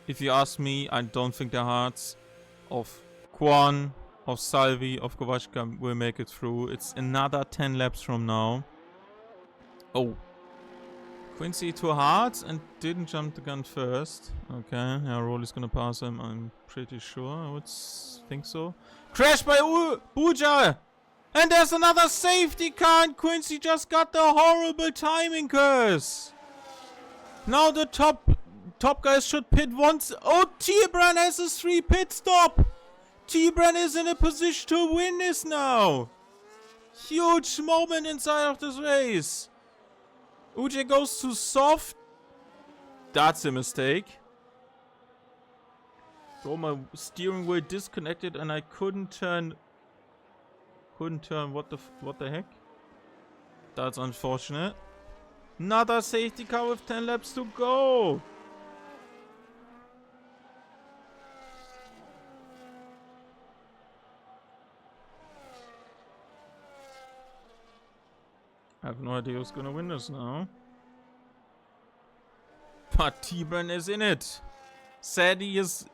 if you ask me, I don't think the hearts of Kwon, of Salvi, of Kovachka will make it through. It's another 10 laps from now. Oh. Quincy too hard and didn't jump the gun first. Okay, yeah, Rolly's gonna pass him, I'm pretty sure. I would think so. Crash by Buja! And there's another safety car and Quincy just got the horrible timing curse. Now the top guys should pit once. Oh, T-Bran has his 3 pit stop. T-Bran is in a position to win this now. Huge moment inside of this race. UJ goes too soft. That's a mistake. Bro, my steering wheel disconnected and I couldn't turn. What the heck? That's unfortunate. Another safety car with 10 laps to go. I have no idea who's gonna win this now. But T-Bran is in it. Sadly, his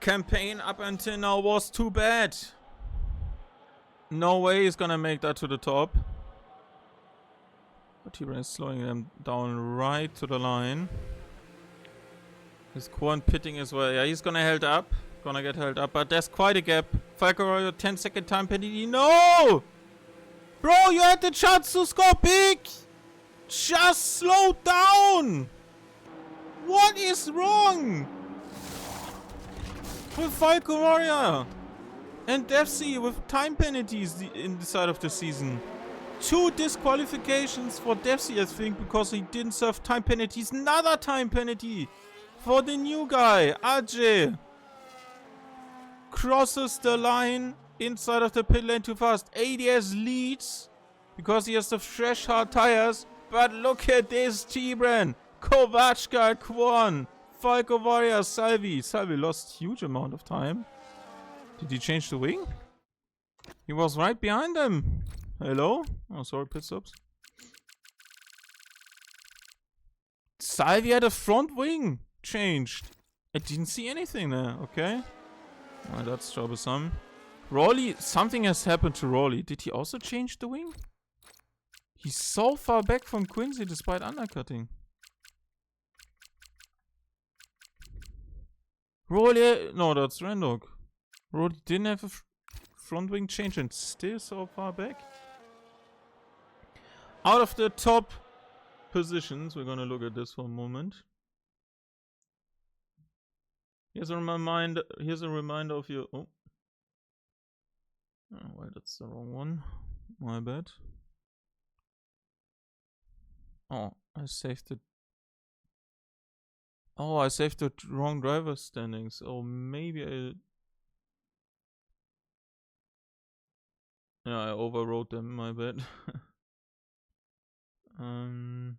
campaign up until now was too bad. No way he's gonna make that to the top. But T-Bran is slowing them down right to the line. His Kwon pitting as well. Yeah, he's gonna get held up, but there's quite a gap. Falco, 10-second time penalty. No! Bro, you had the chance to score big! Just slow down! What is wrong with Falco Warrior and Devsy with time penalties in the side of the season? 2 disqualifications for Devsy, I think, because he didn't serve time penalties. Another time penalty for the new guy, Ajay. Crosses the line inside of the pit lane too fast. ADS leads because he has the fresh hard tires. But look at this T-Bran. Kovachka, Kwon, Falco Warrior, Salvi. Salvi lost huge amount of time. Did he change the wing? He was right behind them. Hello? Oh, sorry, pit stops. Salvi had a front wing changed. I didn't see anything there, okay? Oh, that's troublesome. Rolly, something has happened to Rolly. Did he also change the wing? He's so far back from Quincy despite undercutting. Rolly, no, that's Randog. Rolly didn't have a front wing change and still so far back. Out of the top positions, we're gonna look at this for a moment. Here's a reminder of your. Oh, wait, that's the wrong one. My bad. Oh, I saved it. Oh, I saved the wrong driver standings. Oh, maybe I. Yeah, I overrode them. My bad. I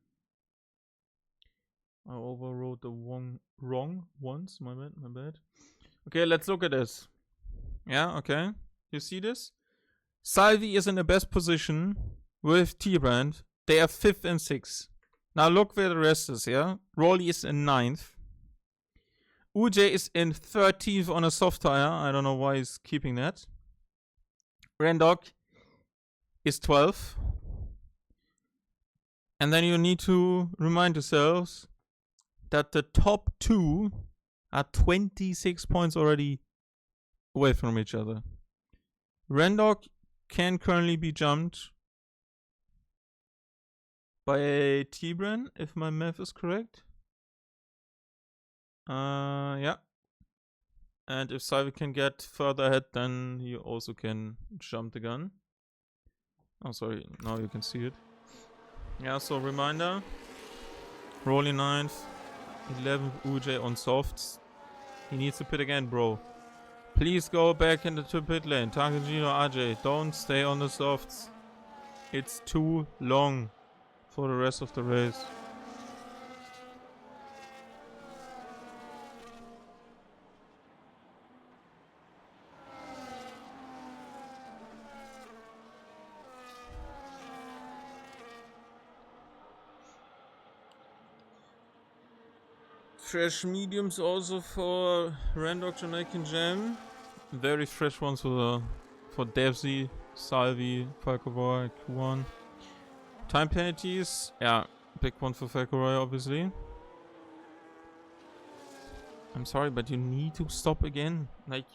overrode the wrong ones. My bad. Okay, let's look at this. Yeah, okay. You see this? Salvi is in the best position with T-Brand. They are 5th and 6th. Now look where the rest is, yeah? Rolly is in 9th. UJ is in 13th on a soft tire. I don't know why he's keeping that. Randog is 12th. And then you need to remind yourselves that the top two are 26 points already away from each other. Rendog can currently be jumped by Tibran, if my math is correct. Yeah. And if Salvi can get further ahead, then you also can jump the gun. Oh, sorry, now you can see it. Yeah, so reminder. Rolly 9th, 11th UJ on softs. He needs to pit again, bro. Please go back into the pit lane. Takagino, AJ, don't stay on the softs. It's too long for the rest of the race. Fresh mediums also for Randog Jamaican Jam. Very fresh ones for Devsy, Salvi, Falcovoy, Q1. Time penalties, yeah, big one for Falcovoy obviously. I'm sorry, but you need to stop again. Like,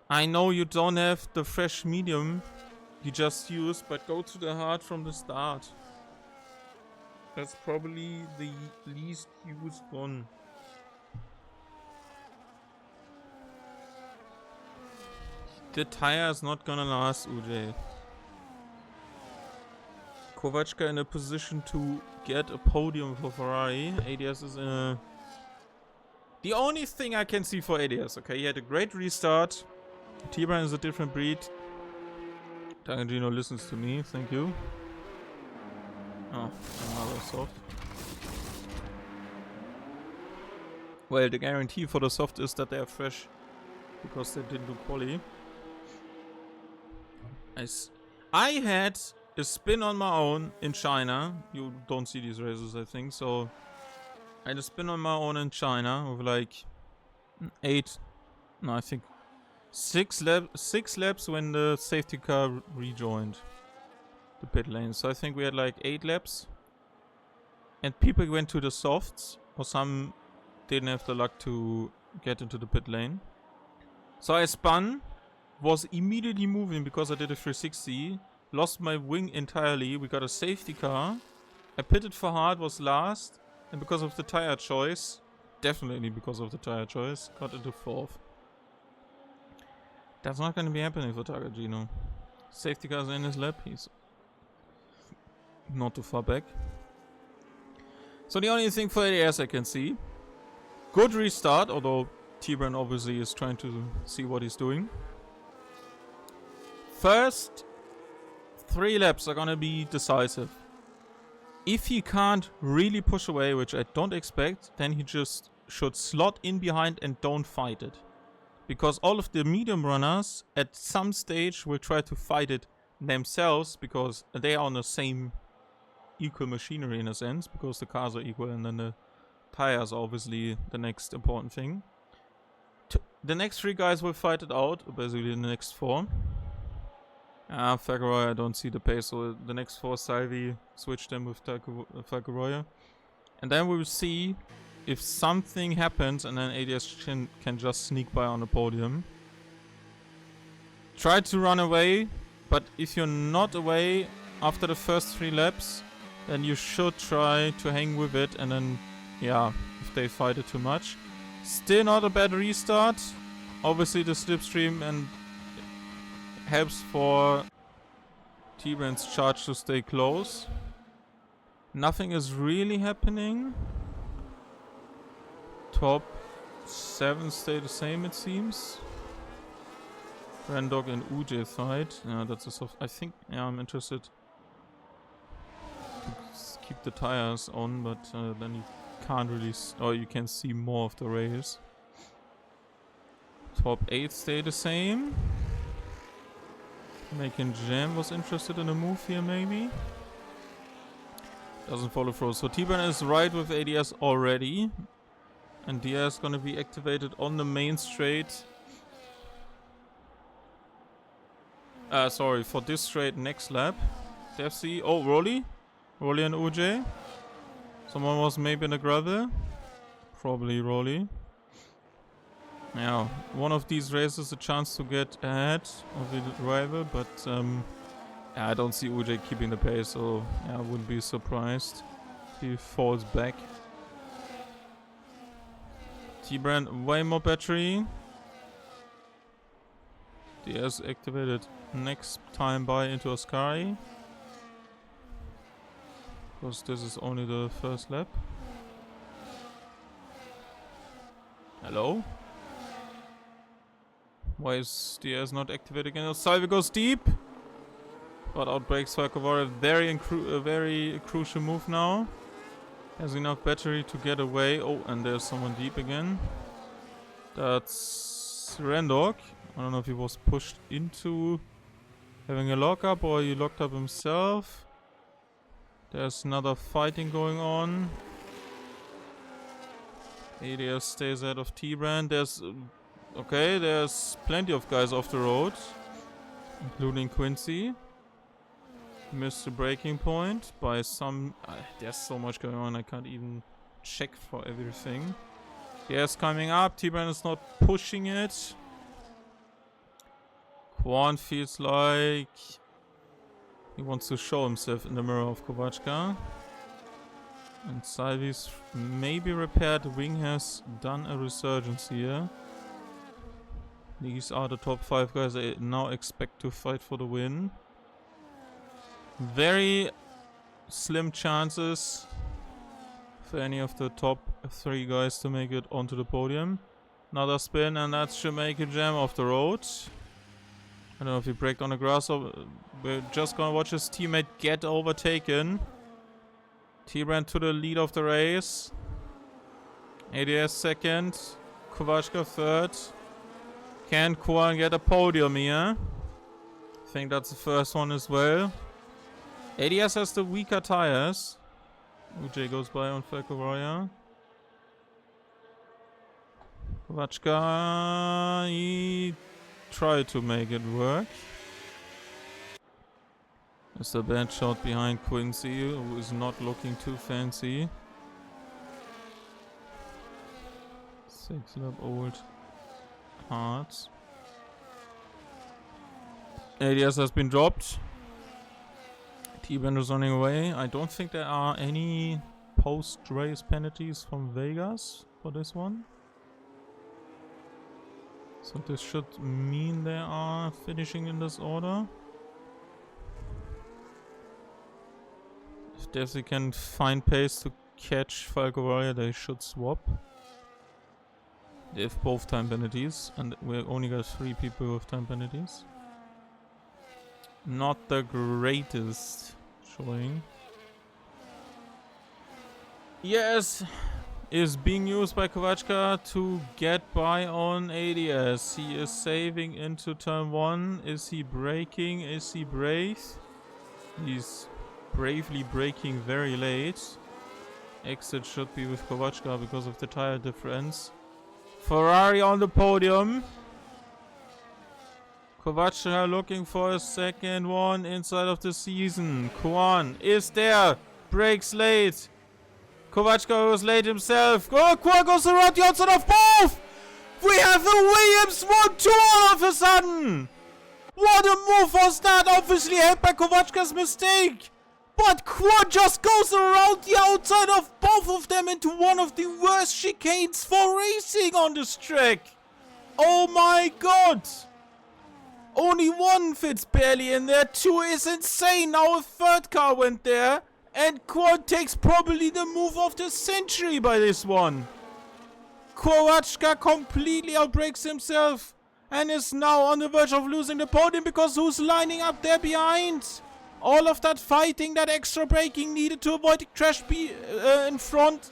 I know you don't have the fresh medium you just used, but go to the hard from the start. That's probably the least used one. The tire is not gonna last, UJ. Kovachka in a position to get a podium for Ferrari. ADS is in a... The only thing I can see for ADS, okay? He had a great restart. T-Bran is a different breed. Tarantino listens to me, thank you. Oh, another soft. Well, the guarantee for the soft is that they are fresh, because they didn't do quali. I had a spin on my own in China. You don't see these races, I think, so... I had a spin on my own in China with like 6 laps when the safety car rejoined the pit lane. So I think we had like 8 laps. And people went to the softs, or some didn't have the luck to get into the pit lane. So I spun, was immediately moving because I did a 360, lost my wing entirely, we got a safety car. I pitted for hard, was last, and because of the tire choice, definitely because of the tire choice, got into 4th. That's not going to be happening for Tarantino. Safety car's in his lap, he's not too far back. So the only thing for ADS I can see, good restart, although T-Bran obviously is trying to see what he's doing. First 3 laps are gonna be decisive. If he can't really push away, which I don't expect, then he just should slot in behind and don't fight it. Because all of the medium runners at some stage will try to fight it themselves, because they are on the same equal machinery in a sense, because the cars are equal and then the tires are obviously the next important thing. The next 3 guys will fight it out, basically the next 4. Falcaroy, I don't see the pace, so the next 4 Salvi switch them with Falcaroy. And then we will see if something happens and then ADS can just sneak by on the podium. Try to run away, but if you're not away after the first 3 laps, then you should try to hang with it, and then, yeah, if they fight it too much. Still not a bad restart. Obviously the slipstream and helps for T-Bran's charge to stay close. Nothing is really happening. Top 7 stay the same, it seems. Randog and UJ fight. Yeah, that's a soft. I think, yeah, I'm interested to keep the tires on, but then you can't really, or you can see more of the race. Top 8 stay the same. Making Jam was interested in a move here, maybe. Doesn't follow through. So T-Bran is right with ADS already. And DS is gonna be activated on the main straight. Sorry, for this straight next lap. FC. Oh, Rolly and UJ. Someone was maybe in the gravel. Probably Rolly. Yeah, one of these races a chance to get ahead of the rival, but yeah, I don't see UJ keeping the pace, so yeah, I wouldn't be surprised if he falls back. T-Brand, way more battery. DS activated next time by into Ascari. Because this is only the first lap. Hello? Why is DS not activated again? Salvi goes deep! But outbreaks Falcovar, a very crucial move now. Has enough battery to get away. Oh, and there's someone deep again. That's Randog. I don't know if he was pushed into having a lockup or he locked up himself. There's another fighting going on. ADS stays out of T-Brand. There's plenty of guys off the road, including Quincy. Missed the breaking point by some... there's so much going on, I can't even check for everything. Yes, coming up. T-Brand is not pushing it. Quan feels like he wants to show himself in the mirror of Kovachka. And Salvi's maybe repaired wing has done a resurgence here. These are the top 5 guys I now expect to fight for the win. Very slim chances for any of the top 3 guys to make it onto the podium. Another spin, and that's Jamaica Jam off the road. I don't know if he braked on the grass or we're just gonna watch his teammate get overtaken. T-Brand to the lead of the race. ADS second. Kovachka third. Can Kuan get a podium here? I think that's the first one as well. ADS has the weaker tires. UJ goes by on Falcovaria. Kovachka, he tried to make it work. There's a bad shot behind Quincy, who is not looking too fancy. 6 lap old hearts. ADS has been dropped. T-Band is running away. I don't think there are any post-race penalties from Vegas for this one. So this should mean they are finishing in this order. If Desi can find pace to catch Falcovaria, they should swap. They have both time penalties, and we only got 3 people with time penalties. Not the greatest showing. Yes, is being used by Kovachka to get by on ADS. He is saving into turn 1. Is he braking? Is he brave? He's bravely braking very late. Exit should be with Kovachka because of the tire difference. Ferrari on the podium. Kovachka looking for a second one inside of the season. Kwan is there. Brakes late. Kovachka was late himself. Kwan goes around the outside of both. We have a Williams 1-2 all of a sudden. What a move was that. Obviously helped by Kovachka's mistake. But Kwan just goes around the outside of both of them into one of the worst chicanes for racing on this track. Oh my god. Only one fits barely in there. 2 is insane. Now a third car went there. And Kwan takes probably the move of the century by this one. Kovachka completely outbrakes himself. And is now on the verge of losing the podium because who's lining up there behind? All of that fighting, that extra braking needed to avoid the crash in front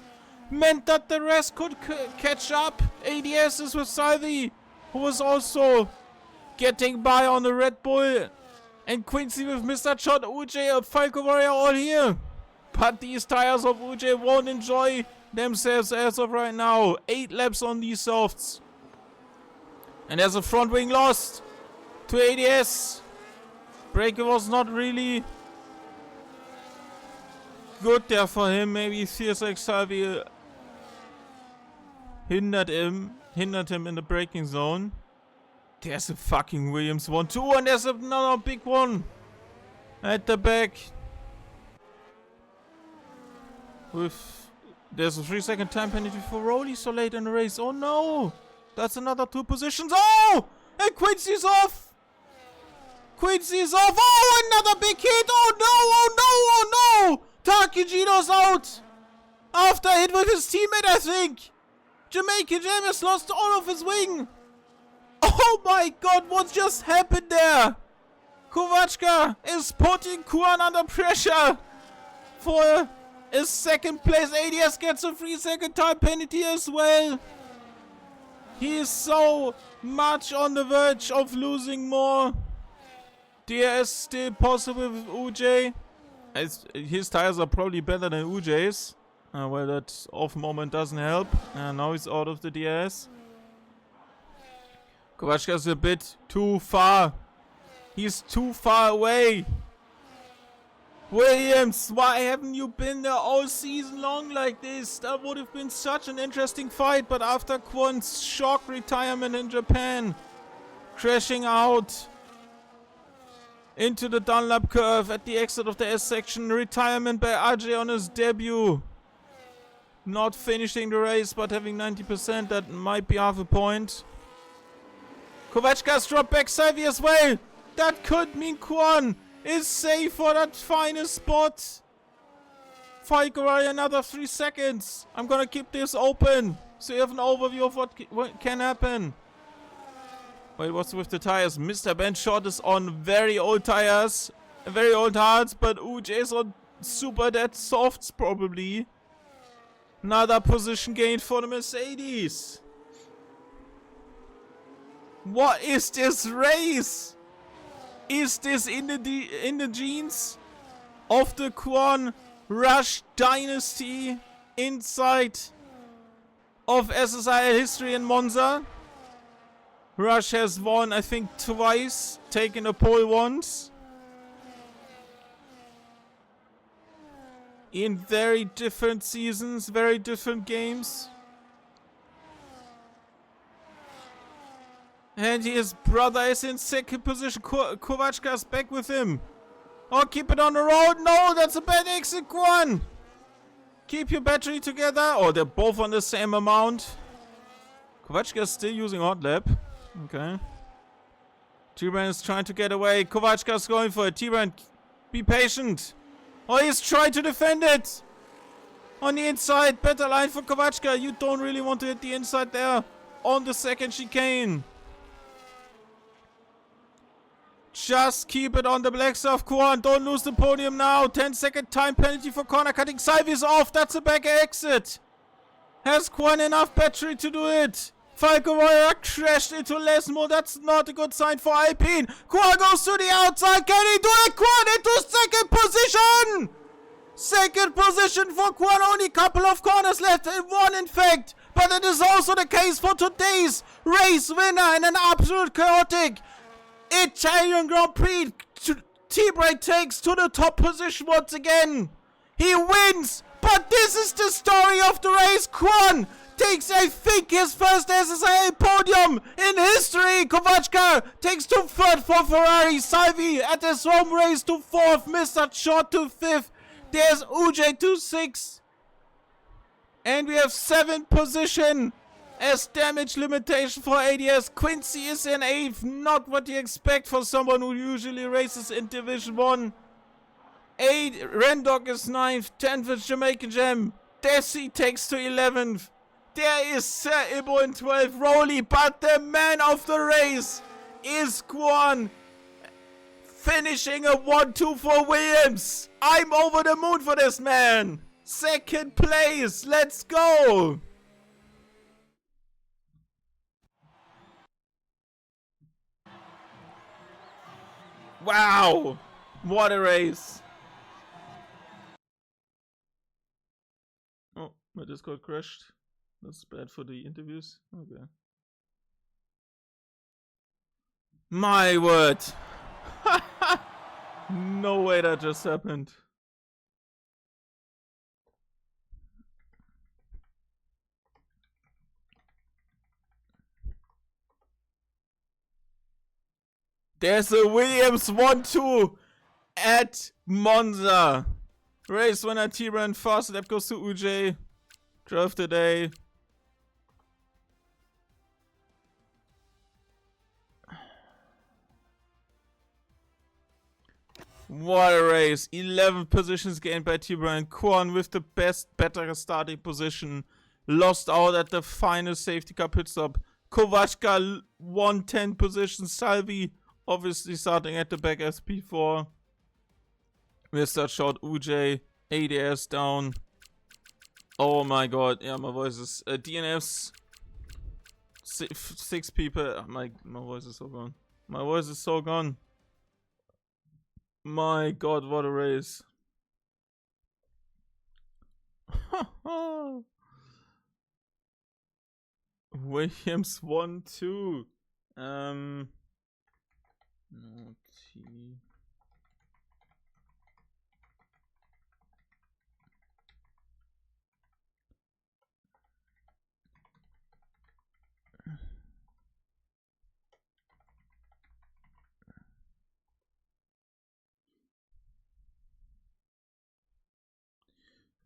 meant that the rest could catch up. ADS is with Salvi, who was also getting by on the Red Bull. And Quincy with Mr. Shot, UJ, Falcovaria all here. But these tires of UJ won't enjoy themselves as of right now. 8 laps on these softs. And there's a front wing lost to ADS. Braking was not really good there for him. Maybe feels like Salvi hindered him in the braking zone. There's a fucking Williams 1-2, and there's another big one at the back. There's a 3-second time penalty for Rowley so late in the race. Oh no! That's another 2 positions. Oh! And Quincy's off! Quincy's off! Oh, another big hit! Oh no! Oh no! Oh no! Takijino's out! After a hit with his teammate, I think! Jamaican Jam has lost all of his wing! Oh my god, what just happened there? Kovachka is putting Kuan under pressure for a second place. ADS gets a 3-second time penalty as well. He is so much on the verge of losing more. DRS still possible with UJ. His tires are probably better than UJ's. Well, that off moment doesn't help. Now he's out of the DRS. Kovachka's a bit too far. He's too far away. Williams, why haven't you been there all season long like this? That would have been such an interesting fight, but after Kwon's shock retirement in Japan, crashing out into the Dunlop curve at the exit of the S section, retirement by Ajay on his debut, not finishing the race but having 90%, that might be half a point. Kovachka's dropped back Salvi as well. That could mean Kwon is safe for that final spot. Falkeray another 3 seconds. I'm gonna keep this open so you have an overview of what can happen. Wait, what's with the tires? Mr. Ben Short is on very old tires, very old hards, but UJ's on super dead softs probably. Another position gain for the Mercedes. What is this race? Is this in the genes of the Kwon Rush dynasty inside of SSRL history in Monza? Rush has won, I think, twice, taken a pole once. In very different seasons, very different games. And his brother is in second position. Kovachka's back with him. Oh, keep it on the road. No, that's a bad exit, Kwon. Keep your battery together. Oh, they're both on the same amount. Kovachka's still using hot lap. Okay. T-Bran is trying to get away. Kovachka's going for it. T-Bran, be patient. Oh, he's trying to defend it. On the inside. Better line for Kovachka. You don't really want to hit the inside there. On the second chicane. Just keep it on the black stuff, Kwon. Don't lose the podium now. 10-second time penalty for corner cutting. Salvi's off. That's a back exit. Has Kwon enough battery to do it? Falkeray crashed into Lesmo. That's not a good sign for Alpine. Kwon goes to the outside. Can he do it? Kwon into second position. Second position for Kwon. Only a couple of corners left. One, in fact. But it is also the case for today's race winner in an absolute chaotic Italian Grand Prix. T-Bray takes to the top position once again. He wins, but this is the story of the race. Kwon takes, I think, his first SSRL podium in history. Kovachka takes to third for Ferrari. Salvi at his home race to fourth. Mr. Short to fifth. There's UJ to sixth. And we have 7th position as damage limitation for ADS. Quincy is in 8th. Not what you expect for someone who usually races in Division 1. Rendog is 9th. 10th is Jamaican Jam. Desi takes to 11th. There is Sir Ibo in 12th. Rowley, but the man of the race is Kwon. Finishing a 1-2 for Williams. I'm over the moon for this man. 2nd place. Let's go. Wow. What a race. Oh, my Discord crashed. That's bad for the interviews. Okay. My word. No way that just happened. There's a Williams 1-2 at Monza. Race winner T-Run, fast lap goes to UJ. Drove today. What a race. 11 positions gained by T-Run. Kwon with the better starting position. Lost out at the final safety car pit stop. Kovačka won 10 positions. Salvi obviously starting at the back as P4. Mr. Short UJ. ADS down. Oh my god. Yeah, my voice is... DNFs. 6 people. My voice is so gone. My voice is so gone. My god, what a race. Williams 1-2. No T.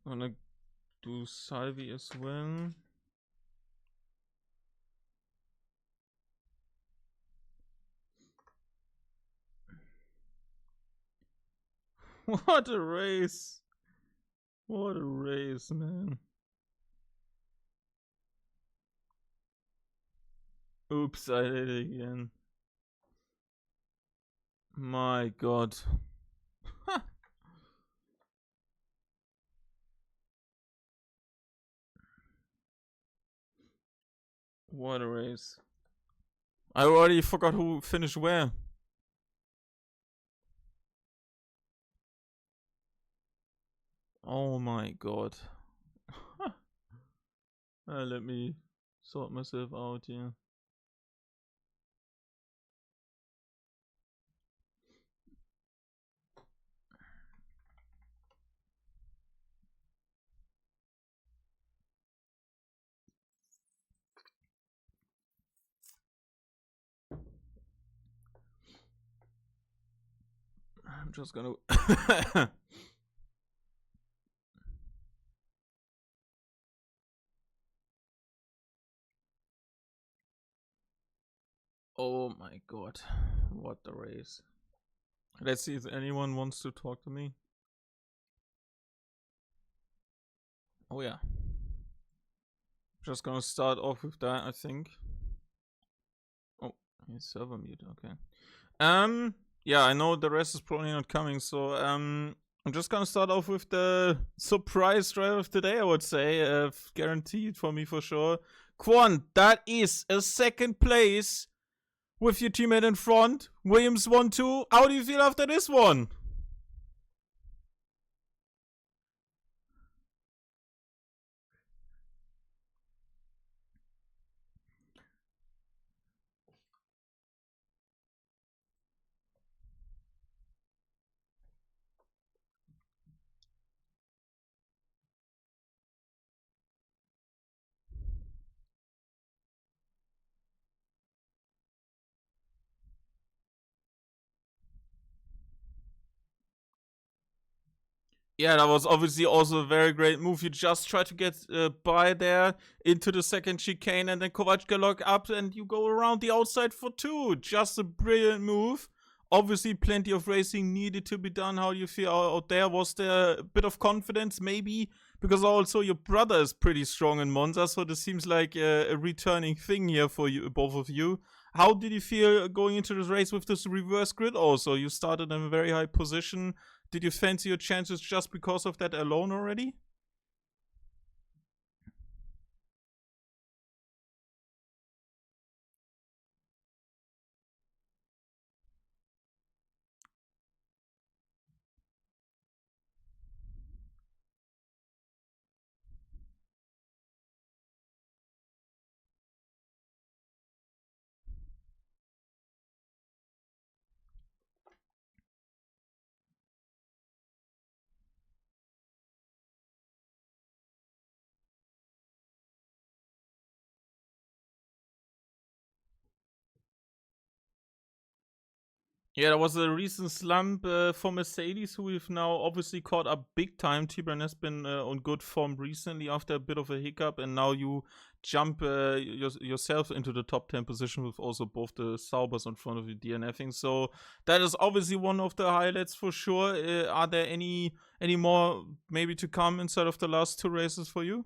I'm gonna do Salvi as well. What a race. What a race, man. Oops, I did it again. My god. What a race. I already forgot who finished where. Oh my god. Let me sort myself out here. I'm just gonna... Oh my god. What a race. Let's see if anyone wants to talk to me. Oh yeah. Just gonna start off with that, I think. Oh, he's server mute, okay. Yeah, I know the rest is probably not coming, so I'm just gonna start off with the surprise driver of today, I would say. Guaranteed for me for sure. Kwon, that is a second place with your teammate in front. Williams 1-2. How do you feel after this one? Yeah, that was obviously also a very great move. You just try to get by there into the second chicane, and then Kovačka lock up and you go around the outside for 2. Just a brilliant move. Obviously, plenty of racing needed to be done. How do you feel out there? Was there a bit of confidence, maybe? Because also your brother is pretty strong in Monza, so this seems like a returning thing here for you, both of you. How did you feel going into this race with this reverse grid also? You started in a very high position. Did you fancy your chances just because of that alone already? Yeah, there was a recent slump for Mercedes, who we've now obviously caught up big time. Tibran has been on good form recently after a bit of a hiccup, and now you jump yourself into the top 10 position with also both the Saubers in front of you, DNFing. So that is obviously one of the highlights for sure. Are there any more maybe to come inside of the last two races for you?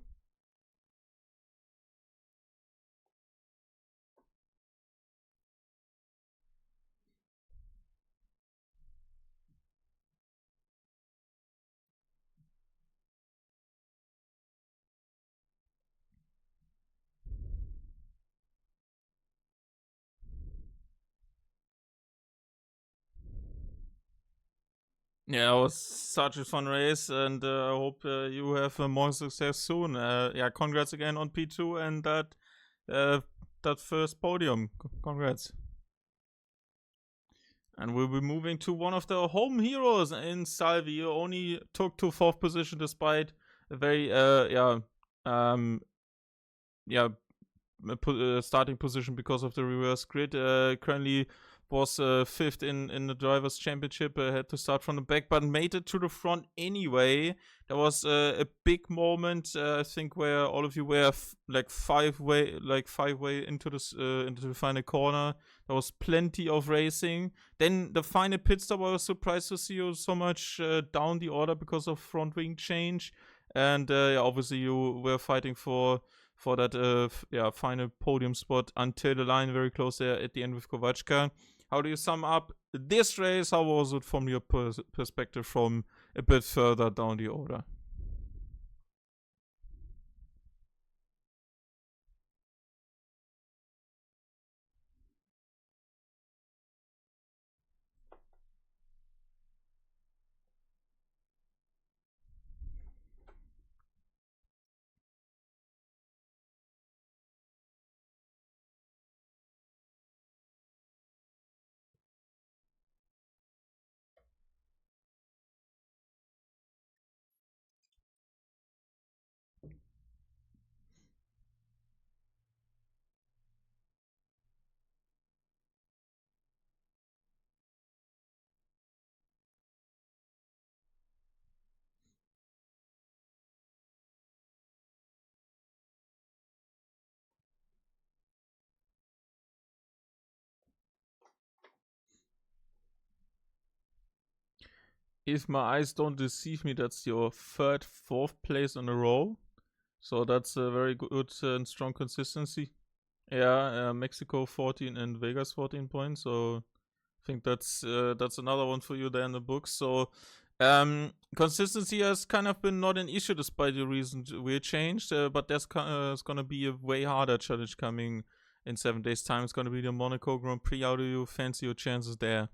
Yeah, it was such a fun race, and I hope you have more success soon. Yeah, congrats again on P2 and uh, that first podium. Congrats. And we'll be moving to one of the home heroes in Salvi. You only took to fourth position despite a very yeah starting position because of the reverse grid. Currently was fifth in the drivers' championship. Had to start from the back, but made it to the front anyway. There was a big moment, I think, where all of you were five way into the final corner. There was plenty of racing. Then the final pit stop. I was surprised to see you so much down the order because of front wing change. And obviously you were fighting for that final podium spot until the line very close there at the end with Kovachka. How do you sum up this race? How was it from your perspective from a bit further down the order? If my eyes don't deceive me, that's your third, fourth place in a row. So that's a very good and strong consistency. Yeah, Mexico 14 and Vegas 14 points. So I think that's another one for you there in the books. So consistency has kind of been not an issue despite the recent wheel change, but there's it's gonna be a way harder challenge coming in 7 days' time. It's gonna be the Monaco Grand Prix. How do you fancy your chances there?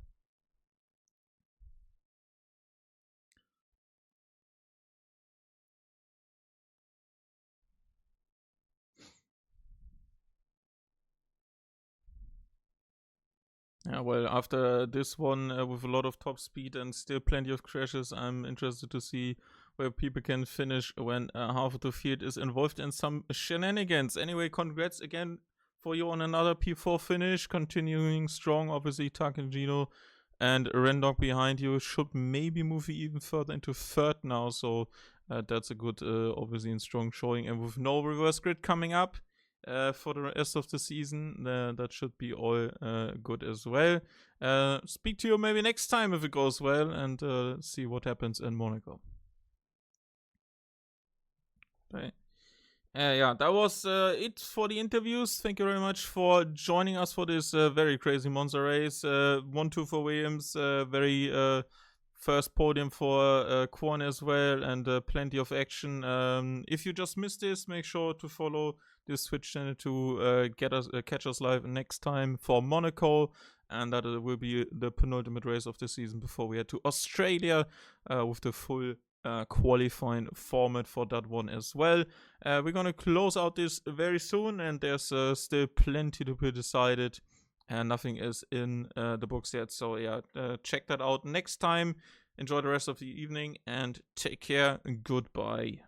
Yeah, well, after this one with a lot of top speed and still plenty of crashes, I'm interested to see where people can finish when half of the field is involved in some shenanigans. Anyway, congrats again for you on another P4 finish, continuing strong. Obviously, Takengino and Rendog behind you should maybe move you even further into third now. So that's a good, obviously, and strong showing. And with no reverse grid coming up, for the rest of the season. That should be all good as well. Speak to you maybe next time if it goes well, and see what happens in Monaco. Bye. Yeah, that was it for the interviews. Thank you very much for joining us for this very crazy Monza race. 1-2 for Williams, very first podium for Kwon as well, and plenty of action. If you just missed this, make sure to follow this Twitch channel to catch us live next time for Monaco, and that will be the penultimate race of the season before we head to Australia with the full qualifying format for that one as well. We're gonna close out this very soon, and there's still plenty to be decided, and nothing is in the books yet. So yeah, check that out next time. Enjoy the rest of the evening and take care. Goodbye.